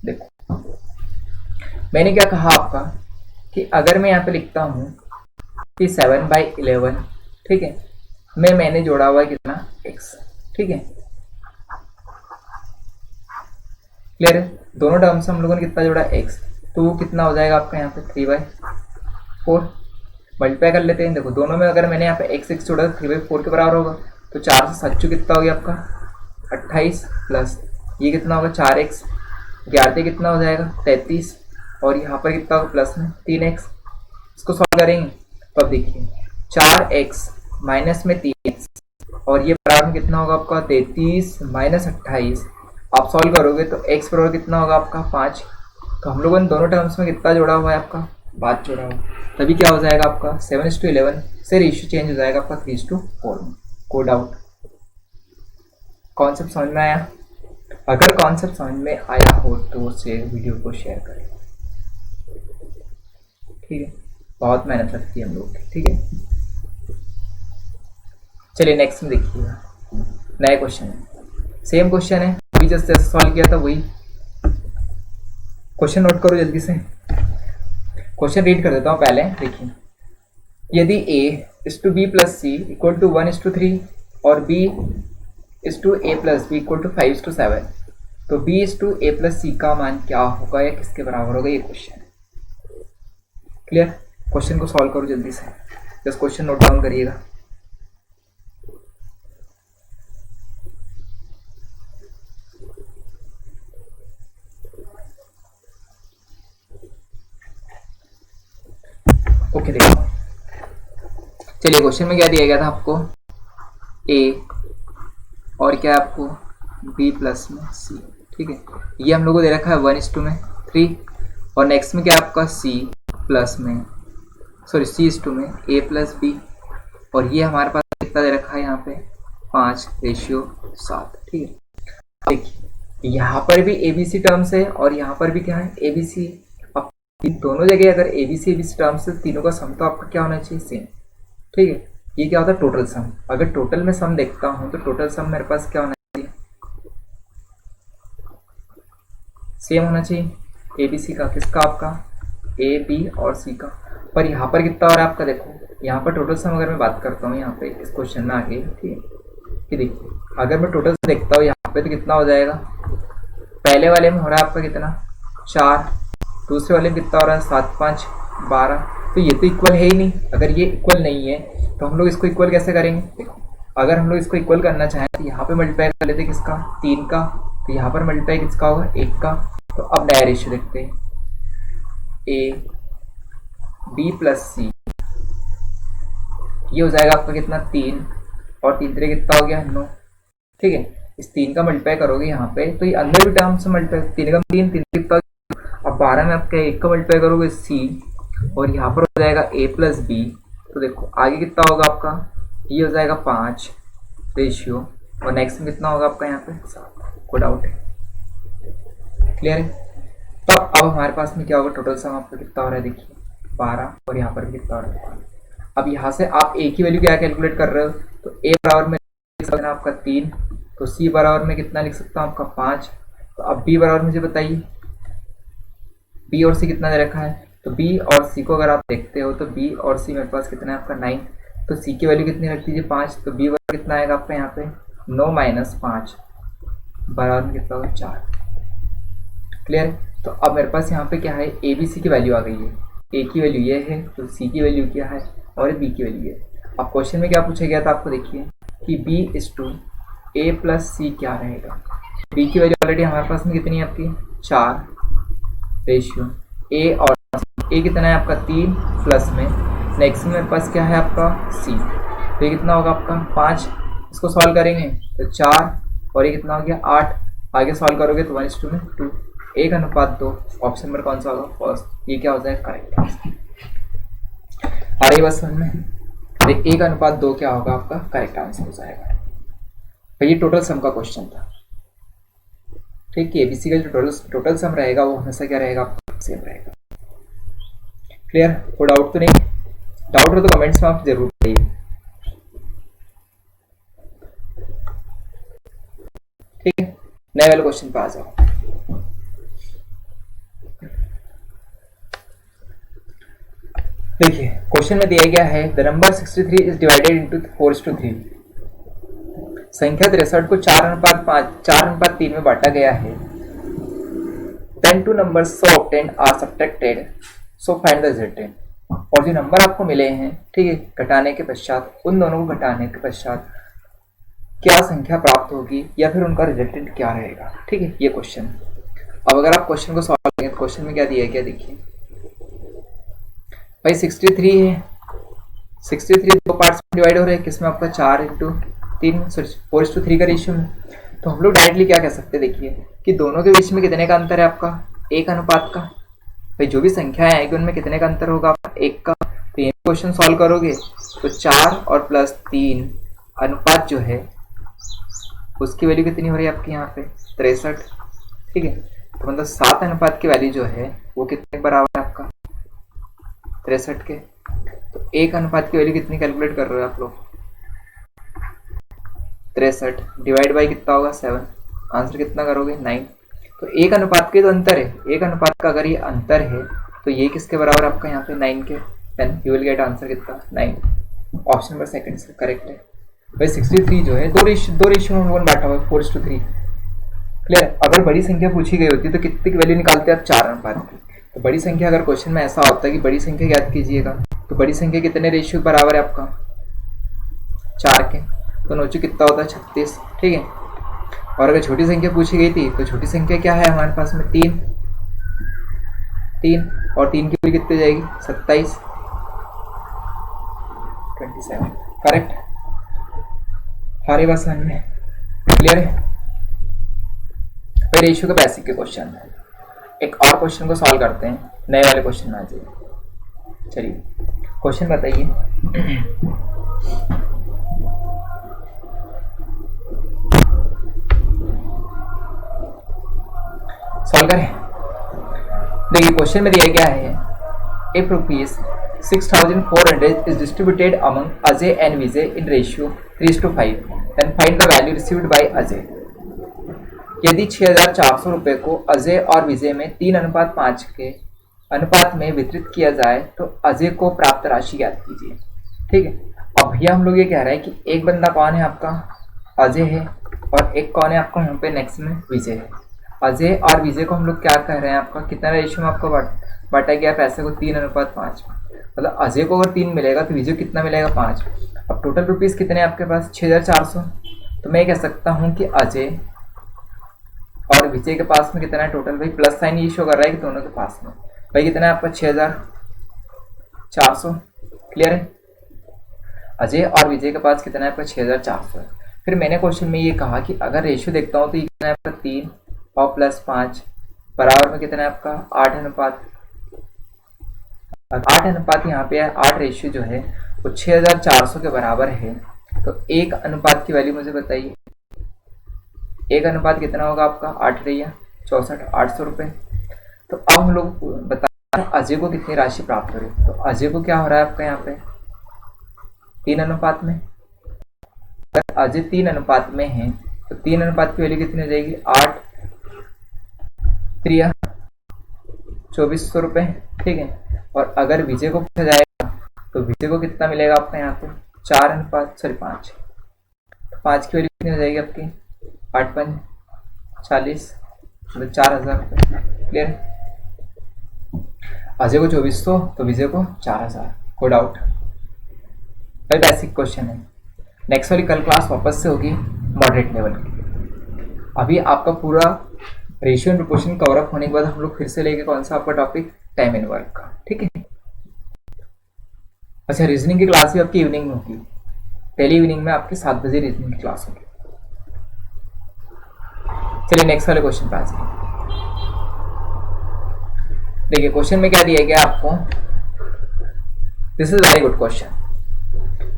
देखो मैंने क्या कहा आपका कि अगर मैं यहाँ पे लिखता हूँ कि 7/11। ठीक है, मैंने जोड़ा हुआ है कितना x। ठीक है, क्लियर है? दोनों टर्म से हम लोगों ने कितना जोड़ा x, तो वो कितना हो जाएगा आपका यहाँ पे 3/4। मल्टीप्लाई कर लेते हैं। देखो दोनों में अगर मैंने यहाँ पे x जोड़ा तो 3/4 के बराबर होगा। तो 4 से 7 कितना हो गया आपका 28 प्लस ये कितना होगा 4x, 11 कितना हो जाएगा 33, और यहाँ पर कितना होगा प्लस में 3x। इसको सॉल्व करेंगे तो अब देखिए 4x माइनस में 3x और ये बराबर में कितना होगा आपका 33 माइनस 28। आप सॉल्व करोगे तो x बराबर कितना होगा आपका 5। तो हम लोगों ने दोनों टर्म्स में कितना जोड़ा हुआ है आपका 5 जोड़ा हुआ, तभी क्या हो जाएगा आपका 7:11 से रेशियो चेंज हो जाएगा आपका 3:4 में। कोई डाउट? कॉन्सेप्ट समझ में आया? अगर कॉन्सेप्ट समझ में आया हो तो से वीडियो को शेयर करें, ठीक है? बहुत मेहनत लगती है हम लोग की, ठीक है? चलिए नेक्स्ट में देखिएगा, नया क्वेश्चन है, सेम क्वेश्चन है, अभी जैसे सॉल्व किया था वही क्वेश्चन। नोट करो जल्दी से, क्वेश्चन रीड कर देता हूँ पहले। देखिए, यदि a is to b plus c equal to 1:3 और b is to a plus b equal to 5:7, तो b is to a plus c का मान क्या होगा या किसके बराबर होगा, ये क्वेश्चन है। क्लियर? क्वेश्चन को सॉल्व करो जल्दी से, जस्ट क्वेश्चन नोट डाउन करिएगा। ओके देखो, चलिए क्वेश्चन में क्या दिया गया था आपको, a और क्या है आपको b प्लस में c, ठीक है? ये हम लोग को दे रखा है 1:3, और नेक्स्ट में क्या आपका c प्लस में c में a प्लस b, और ये हमारे पास कितना दे रखा है यहाँ पे 5:7, ठीक है? देखिए यहाँ पर भी ABC टर्म्स है और यहाँ पर भी क्या है ABC। अब दोनों जगह अगर ABC टर्म्स है, तीनों का सम तो आपका क्या होना चाहिए, सेम, ठीक है? ये क्या होता है टोटल सम। अगर टोटल में सम देखता हूँ तो टोटल सम मेरे पास क्या होना चाहिए, सेम होना चाहिए ABC का, किसका, आपका A B और C का। पर यहाँ पर कितना हो रहा है आपका, देखो यहाँ पर टोटल सम अगर मैं बात करता हूँ यहाँ पे इस क्वेश्चन में आगे, ठीक है? कि देखिए अगर मैं टोटल देखता हूँ यहाँ पे तो कितना हो जाएगा, पहले वाले में हो रहा है आपका कितना 4, दूसरे वाले में कितना हो रहा है 7 5 12, तो ये तो इक्वल है ही नहीं। अगर ये इक्वल नहीं है तो हम लोग इसको इक्वल कैसे करेंगे? देखो अगर हम लोग इसको इक्वल करना चाहें तो यहाँ पे मल्टीप्लाई कर लेते किसका, 3 का, तो यहाँ पर मल्टीप्लाई किसका होगा, 1 का। तो अब नया रेशियो देखते हैं, a b प्लस c, ये हो जाएगा आपका कितना 3, और 3 3 कितना हो गया 9, ठीक है? इस 3 का मल्टीप्लाई करोगे यहाँ पे तो ये अंदर भी टर्म से मल्टीप्लाई, 3 का 3 3 कितना, अब 12 में आपका 1 का मल्टीप्लाई करोगे c, और यहाँ पर हो जाएगा a प्लस b, तो देखो आगे कितना होगा आपका, ये हो जाएगा 5 रेशियो, और नेक्स्ट में कितना होगा आपका यहाँ पे 7, कोई डाउट है? क्लियर है? तो अब हमारे पास में क्या होगा, टोटल सम आपका कितना हो रहा है, देखिए 12, और यहाँ पर भी कितना हो रहा है 12। अब यहाँ से आप a की वैल्यू क्या कैलकुलेट कर रहे हो, तो a बराबर में लिख सकते हैं आपका 3, तो c बराबर में कितना लिख सकता हूँ आपका 5। तो अब b बराबर मुझे बताइए, b और c कितना दे रखा है, तो b और c को अगर आप देखते हो तो b और c मेरे पास कितना है आपका 9, तो c की वैल्यू कितनी रख दीजिए 5, तो b बराबर कितना आएगा आपका यहाँ पे 9 - 5 बराबर में कितना होगा 4। क्लियर? तो अब मेरे पास यहाँ पे क्या है, ए बी सी की वैल्यू आ गई है, ए की वैल्यू ये है, तो सी की वैल्यू क्या है, और बी की वैल्यू है। अब क्वेश्चन में क्या पूछा गया था आपको, देखिए कि b is a प्लस सी क्या रहेगा। b की वैल्यू ऑलरेडी हमारे पास में कितनी है आपकी 4 रेशियो, a और a कितना है आपका 3 प्लस में, नेक्स्ट में मेरे पास क्या है आपका c, तो ये कितना होगा आपका 5, इसको सॉल्व करेंगे तो 4, और ये कितना हो गया 8, आगे सॉल्व करोगे तो 1:2, 1:2, ऑप्शन नंबर कौन सा होगा, फर्स्ट। ये क्या हो जाएगा, करेक्ट आंसर। आ रही बस समझ में, 1:2 क्या होगा आपका करेक्ट आंसर हो जाएगा। तो ये टोटल सम का क्वेश्चन था, ठीक है? एबीसी का जो टोटल सम रहेगा वो हमेशा क्या रहेगा, आपका सेम रहेगा। क्लियर? कोई डाउट तो नहीं? डाउट हो तो कमेंट्स में आप जरूर बताइए, ठीक है? नए वाले क्वेश्चन पे आ जाओ। देखिए क्वेश्चन में दिया गया है the number 63 is divided into 4:3। संख्या 63 को 4:3 में बांटा गया है। 10 two number so obtained are subtracted, so find the resultant। और जो नंबर आपको मिले हैं, ठीक है, घटाने के पश्चात, उन दोनों को घटाने के पश्चात क्या संख्या प्राप्त होगी या फिर उनका रिजल्टेंट क्या रहेगा, ठीक है? ये क्वेश्चन। अब अगर आप क्वेश्चन को सॉल्व करेंगे तो क्वेश्चन में क्या दिया गया, देखिए भाई 63 है, 63 दो पार्ट्स में डिवाइड हो रहे हैं, किसमें आपका 4:3 का रेशियो में। तो हम लोग डायरेक्टली क्या कह सकते हैं, देखिए कि दोनों के बीच में कितने का अंतर है आपका, 1 अनुपात का। भाई जो भी संख्याएं आएगी उनमें कितने का अंतर होगा, 1 का। तो ये क्वेश्चन सॉल्व करोगे तो 4 और +3 अनुपात जो है उसकी वैल्यू कितनी हो रही है आपकी यहाँ पे 63। ठीक है, तो मतलब 7 अनुपात की वैल्यू जो है वो कितने के बराबर है आपका 63 के। तो 1 अनुपात की वैल्यू कितनी कैलकुलेट कर रहे हो आप लोग 63 डिवाइड बाई कितना होगा 7, आंसर कितना करोगे 9। तो 1 अनुपात के तो अंतर है, 1 अनुपात का अगर ये अंतर है तो ये किसके बराबर आपका यहाँ पे 9 के, then you will get answer कितना 9। ऑप्शन नंबर सेकंड से करेक्ट है। भाई 63 जो है दो रेशियो में बांटा हुआ है 4:3। क्लियर। अगर बड़ी संख्या पूछी गई होती तो कितनी की वैल्यू निकालते हैं आप 4 अनुपात की। तो बड़ी संख्या अगर क्वेश्चन में ऐसा होता है कि बड़ी संख्या याद कीजिएगा, तो बड़ी संख्या कितने रेशियो बराबर है आपका 4 के, तो नोचू कितना होता है 36। ठीक है, और अगर छोटी संख्या पूछी गई थी तो छोटी संख्या क्या है हमारे पास में 3 और 3 की वैल्यू कितनी जाएगी 27 करेक्ट। हमारी बात समझ में क्लियर है। फिर रेशियो के बेसिक के क्वेश्चन है, एक और क्वेश्चन को सॉल्व करते हैं, नए वाले क्वेश्चन में आ जाइए। चलिए क्वेश्चन बताइए। सॉल्व करें। देखिए क्वेश्चन में दिया गया है if rupees 6,400 is distributed among Ajay and Vijay in ratio 3:5, then find the value received by Ajay। यदि 6,400 रुपए को अजय और विजय में 3:5 के अनुपात में वितरित किया जाए तो अजय को प्राप्त राशि ज्ञात कीजिए। ठीक है, अब भैया हम लोग ये कह रहे हैं कि एक बंदा कौन है आपका अजय है और एक कौन है आपका यहाँ पे नेक्स्ट में विजय है। अजय और विजय को हम लोग क्या कह रहे हैं आपका कितना रेशियो में आपको बांटा गया पैसे को 3:5, मतलब अजय को अगर 3 मिलेगा तो विजय कितना मिलेगा 5। अब टोटल रुपीस कितने आपके पास 6,400, तो मैं कह सकता हूँ कि अजय और विजय के पास में कितना है टोटल, भाई प्लस साइन ये शो कर रहा है कि दोनों के पास में भाई कितना है आपका 6,400। क्लियर है, अजय और विजय के पास कितना है आपका 6,400 है। फिर मैंने क्वेश्चन में ये कहा कि अगर रेशियो देखता हूँ तो ये कितना है आपका 3 और प्लस 5 बराबर में कितना है आपका 8 अनुपात। 8 अनुपात यहाँ पे है, 8 रेशियो जो है वो 6,400 के बराबर है। तो 1 अनुपात की वैल्यू मुझे बताइए, 1 अनुपात कितना होगा आपका 8 रैया 64 800 रुपये। तो अब हम लोग बता अजय को कितनी राशि प्राप्त हो रही है। तो अजय को क्या हो रहा है आपका यहाँ पे 3 अनुपात में। अगर अजय 3 अनुपात में है तो 3 अनुपात की वैल्यू कितनी हो जाएगी 8 3 2400 रुपये। ठीक है, और अगर विजय को पूछा जाएगा तो विजय को कितना मिलेगा आपका यहाँ पे 5, तो 5 की वैल्यू कितनी हो जाएगी आपकी 8 5 40, मतलब 4,000 रुपये। क्लियर, अजय को 2400 तो विजय को 4,000, कोई डाउट। भाई बेसिक क्वेश्चन है। नेक्स्ट वाली कल क्लास वापस से होगी मॉडरेट लेवल की। अभी आपका पूरा ratio and proportion cover up होने के बाद हम लोग फिर से लेंगे कौन सा आपका टॉपिक टाइम एंड वर्क का। ठीक है, अच्छा रीजनिंग की क्लास भी आपकी इवनिंग में होगी, पहली इवनिंग में आपके 7 बजे रीजनिंग की क्लास होगी। चलिए नेक्स्ट वाले क्वेश्चन पे आ जाइए। देखिए क्वेश्चन में क्या दिया गया आपको, this is very good question.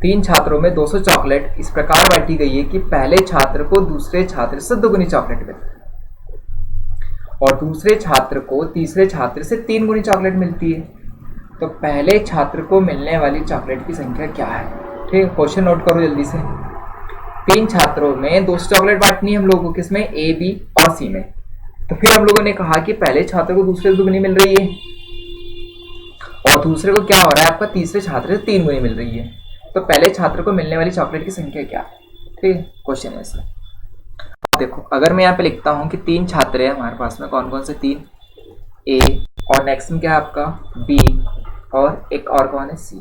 3 छात्रों में 200 चॉकलेट इस प्रकार बांटी गई है कि पहले छात्र को दूसरे छात्र से 2 गुनी चॉकलेट मिलती है और दूसरे छात्र को तीसरे छात्र से 3 गुनी चॉकलेट मिलती है। तो पहले छात्र को मिलने वाली चॉकलेट की संख्या क्या है। ठीक है, क्वेश्चन नोट करो जल्दी से। 3 छात्रों में 200 चॉकलेट बांटनी है हम लोगों को, किसमें ए बी और सी में। तो फिर हम लोगों ने कहा कि पहले छात्र को दूसरे से 2 गुनी मिल रही है और दूसरे को क्या हो रहा है आपका तीसरे छात्र से 3 गुनी मिल रही है। तो पहले छात्र को मिलने वाली चॉकलेट की संख्या क्या है। ठीक है, क्वेश्चन ऐसा। अब देखो अगर मैं यहाँ पे लिखता हूँ कि 3 छात्र है हमारे पास में, कौन कौन से 3, ए और नेक्स्ट में क्या है आपका बी और एक और कौन है सी।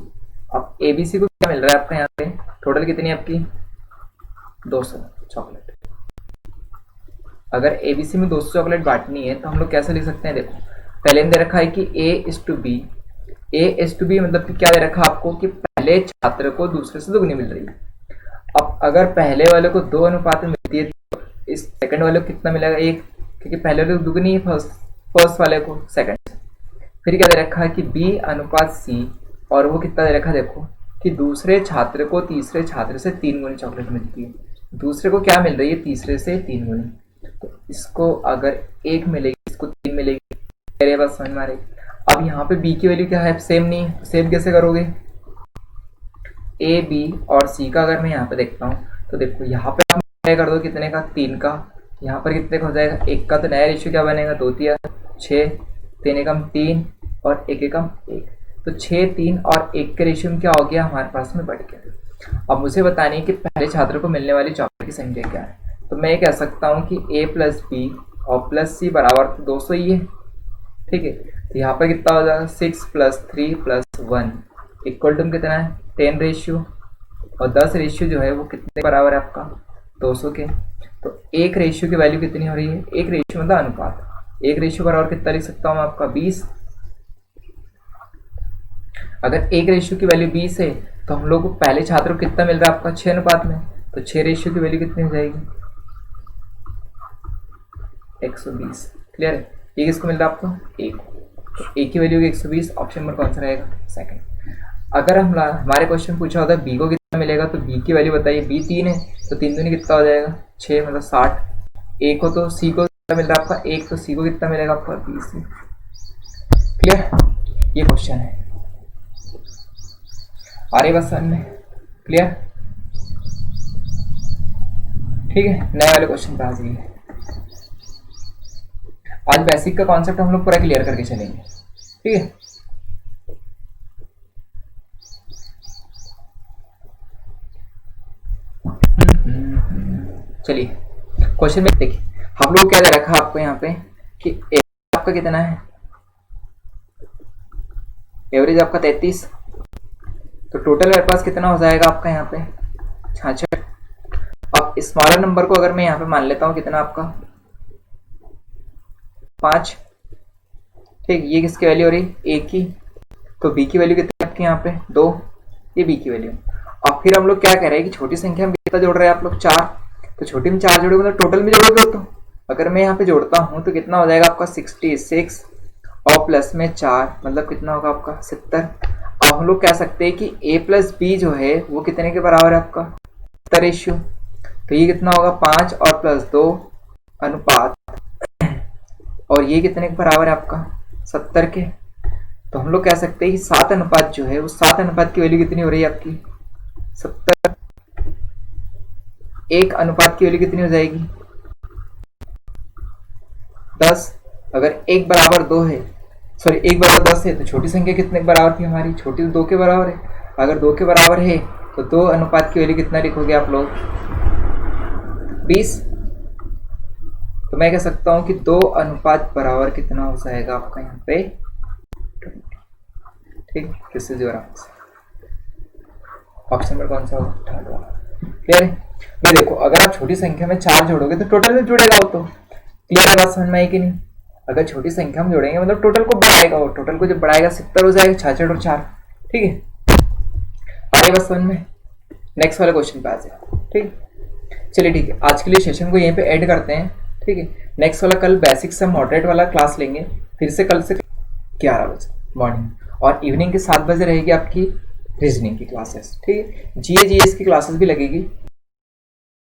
अब ए बी सी को क्या मिल रहा है आपका यहाँ पे, टोटल कितनी है आपकी 200 चॉकलेट। अगर ए बी सी में 200 चॉकलेट बांटनी है तो हम लोग कैसे लिख सकते हैं। देखो पहले दे रखा है कि A:B मतलब कि क्या दे रखा है आपको कि पहले छात्र को दूसरे से 2 गुनी मिल रही है। अब अगर पहले वाले को 2 अनुपात में मिलती है तो इस सेकंड वाले को कितना मिलेगा 1, क्योंकि पहले वाले को 2 गुनी है फर्स्ट वाले को सेकंड। फिर क्या दे रखा है कि B:C और वो कितना दे रखा है देखो कि दूसरे छात्र को तीसरे छात्र से 3 गुनी चॉकलेट मिलती है। दूसरे को क्या मिल रही है, तीसरे से 3 गुनी, तो इसको अगर 1 मिलेगी इसको 3 मिलेगी, मेरे पास समझ में आ रही। अब यहाँ पे b की वैल्यू क्या है, सेम नहीं, सेम कैसे करोगे, a b और c का अगर मैं यहाँ पे देखता हूँ तो देखो यहाँ पे आप क्या कर दो, कितने का, 3 का, यहाँ पर कितने का हो जाएगा, 1 का, तो नया रेशियो क्या बनेगा, 2 तिया 6, 3 एकम 3 और 1 एकम 1, तो 6 3 और 1 के रेशियो में क्या हो गया, हमारे पास में बढ़ गया। अब मुझे बतानी है कि पहले छात्र को मिलने वाली चौपाई की संख्या क्या है, तो मैं ये कह सकता हूँ कि a प्लस बी और प्लस सी बराबर 200 ही है, ठीक है। तो यहाँ पर कितना हो जाएगा, 6 प्लस 3 प्लस 1 इक्वल टू कितना है, 10 रेशियो, और 10 रेशियो जो है वो कितने बराबर है आपका, 200 के। तो एक रेशियो की वैल्यू कितनी हो रही है, एक रेशियो मतलब अनुपात, एक रेशियो बराबर कितना लिख सकता हूँ मैं आपका 20। अगर एक रेशियो की वैल्यू 20 है तो हम लोग को पहले छात्र को कितना मिल रहा है आपका, 6 अनुपात में, तो 6 रेशियो की वैल्यू कितनी हो जाएगी, 120। क्लियर है, ये किसको मिल रहा है आपको, एक, तो ए की वैल्यू 120, ऑप्शन नंबर कौन सा रहेगा, सेकंड। अगर हमारे क्वेश्चन पूछा होता है बी को कितना मिलेगा, तो बी की वैल्यू बताइए, बी 3 है तो 3 दूनी कितना हो जाएगा, 6 मतलब 60। ए को तो सी को कितना मिल रहा है आपका 1, तो सी को कितना मिलेगा आपका 20। क्लियर, ये क्वेश्चन है, आ रही बस में, क्लियर, ठीक है। नए वाले क्वेश्चन पे आ जाइए। आज बेसिक का कॉन्सेप्ट हम लोग पूरा क्लियर करके चलेंगे, ठीक है। चलिए क्वेश्चन में देखिए, हम लोग क्या दे रखा है आपको यहाँ पे कि एवरेज आपका कितना है, एवरेज आपका 33, तो टोटल मेरे पास कितना हो जाएगा आपका यहाँ पे 66। अब स्मॉलर नंबर को अगर मैं यहाँ पे मान लेता हूँ कितना आपका 5, ठीक, ये किसकी वैल्यू हो रही, ए की, तो बी की वैल्यू कितनी आपकी यहाँ पे 2, ये बी की वैल्यू। अब फिर हम लोग क्या कह रहे हैं कि छोटी संख्या में कितना जोड़ रहे हैं आप लोग 4, तो छोटी में 4 जोड़ोगे मतलब टोटल में जोड़ोगे, तो अगर मैं यहाँ पे जोड़ता हूँ तो कितना हो जाएगा आपका 66 और प्लस में 4 मतलब कितना होगा आपका 70। अब हम लोग कह सकते हैं कि a प्लस बी जो है वो कितने के बराबर है आपका 70 रेशियो, तो ये कितना होगा 5 और प्लस 2 अनुपात, और ये कितने के बराबर है आपका 70 के। तो हम लोग कह सकते हैं कि 7 अनुपात जो है वो 7 अनुपात की वैल्यू कितनी हो रही है आपकी 70, एक अनुपात की वैल्यू कितनी हो जाएगी 10। अगर 1 बराबर 2 है, सॉरी 1 बराबर 10 है, तो छोटी संख्या कितने के बराबर थी हमारी, छोटी तो 2 के बराबर है। अगर 2 के बराबर है तो 2 अनुपात की वैल्यू कितना लिखोगे आप लोग 20। तो मैं कह सकता हूं कि 2 अनुपात बराबर कितना हो जाएगा आपका यहाँ पे 20, ठीक, किससे जोड़ा, ऑप्शन नंबर कौन सा होगा, थर्ड वाला। क्लियर है भाई, देखो अगर आप छोटी संख्या में 4 जोड़ोगे तो टोटल में जुड़ेगा वो, तो क्लियर है बात समझ में आई कि नहीं। अगर छोटी संख्या में जोड़ेंगे मतलब टोटल को बढ़ाएगा, वो टोटल को जब बढ़ाएगा 70 हो जाएगा, 66 और 4, ठीक है। आगे बस समझ में, नेक्स्ट वाले क्वेश्चन पे आ जाए, ठीक। चलिए ठीक है, आज के लिए सेशन को यहीं पे ऐड करते हैं, ठीक है। नेक्स्ट वाला कल बेसिक से मॉडरेट वाला क्लास लेंगे, फिर से कल से 11 बजे मॉर्निंग, और इवनिंग के 7 बजे रहेगी आपकी रीजनिंग की क्लासेस, ठीक है। जीएस की क्लासेस भी लगेगी,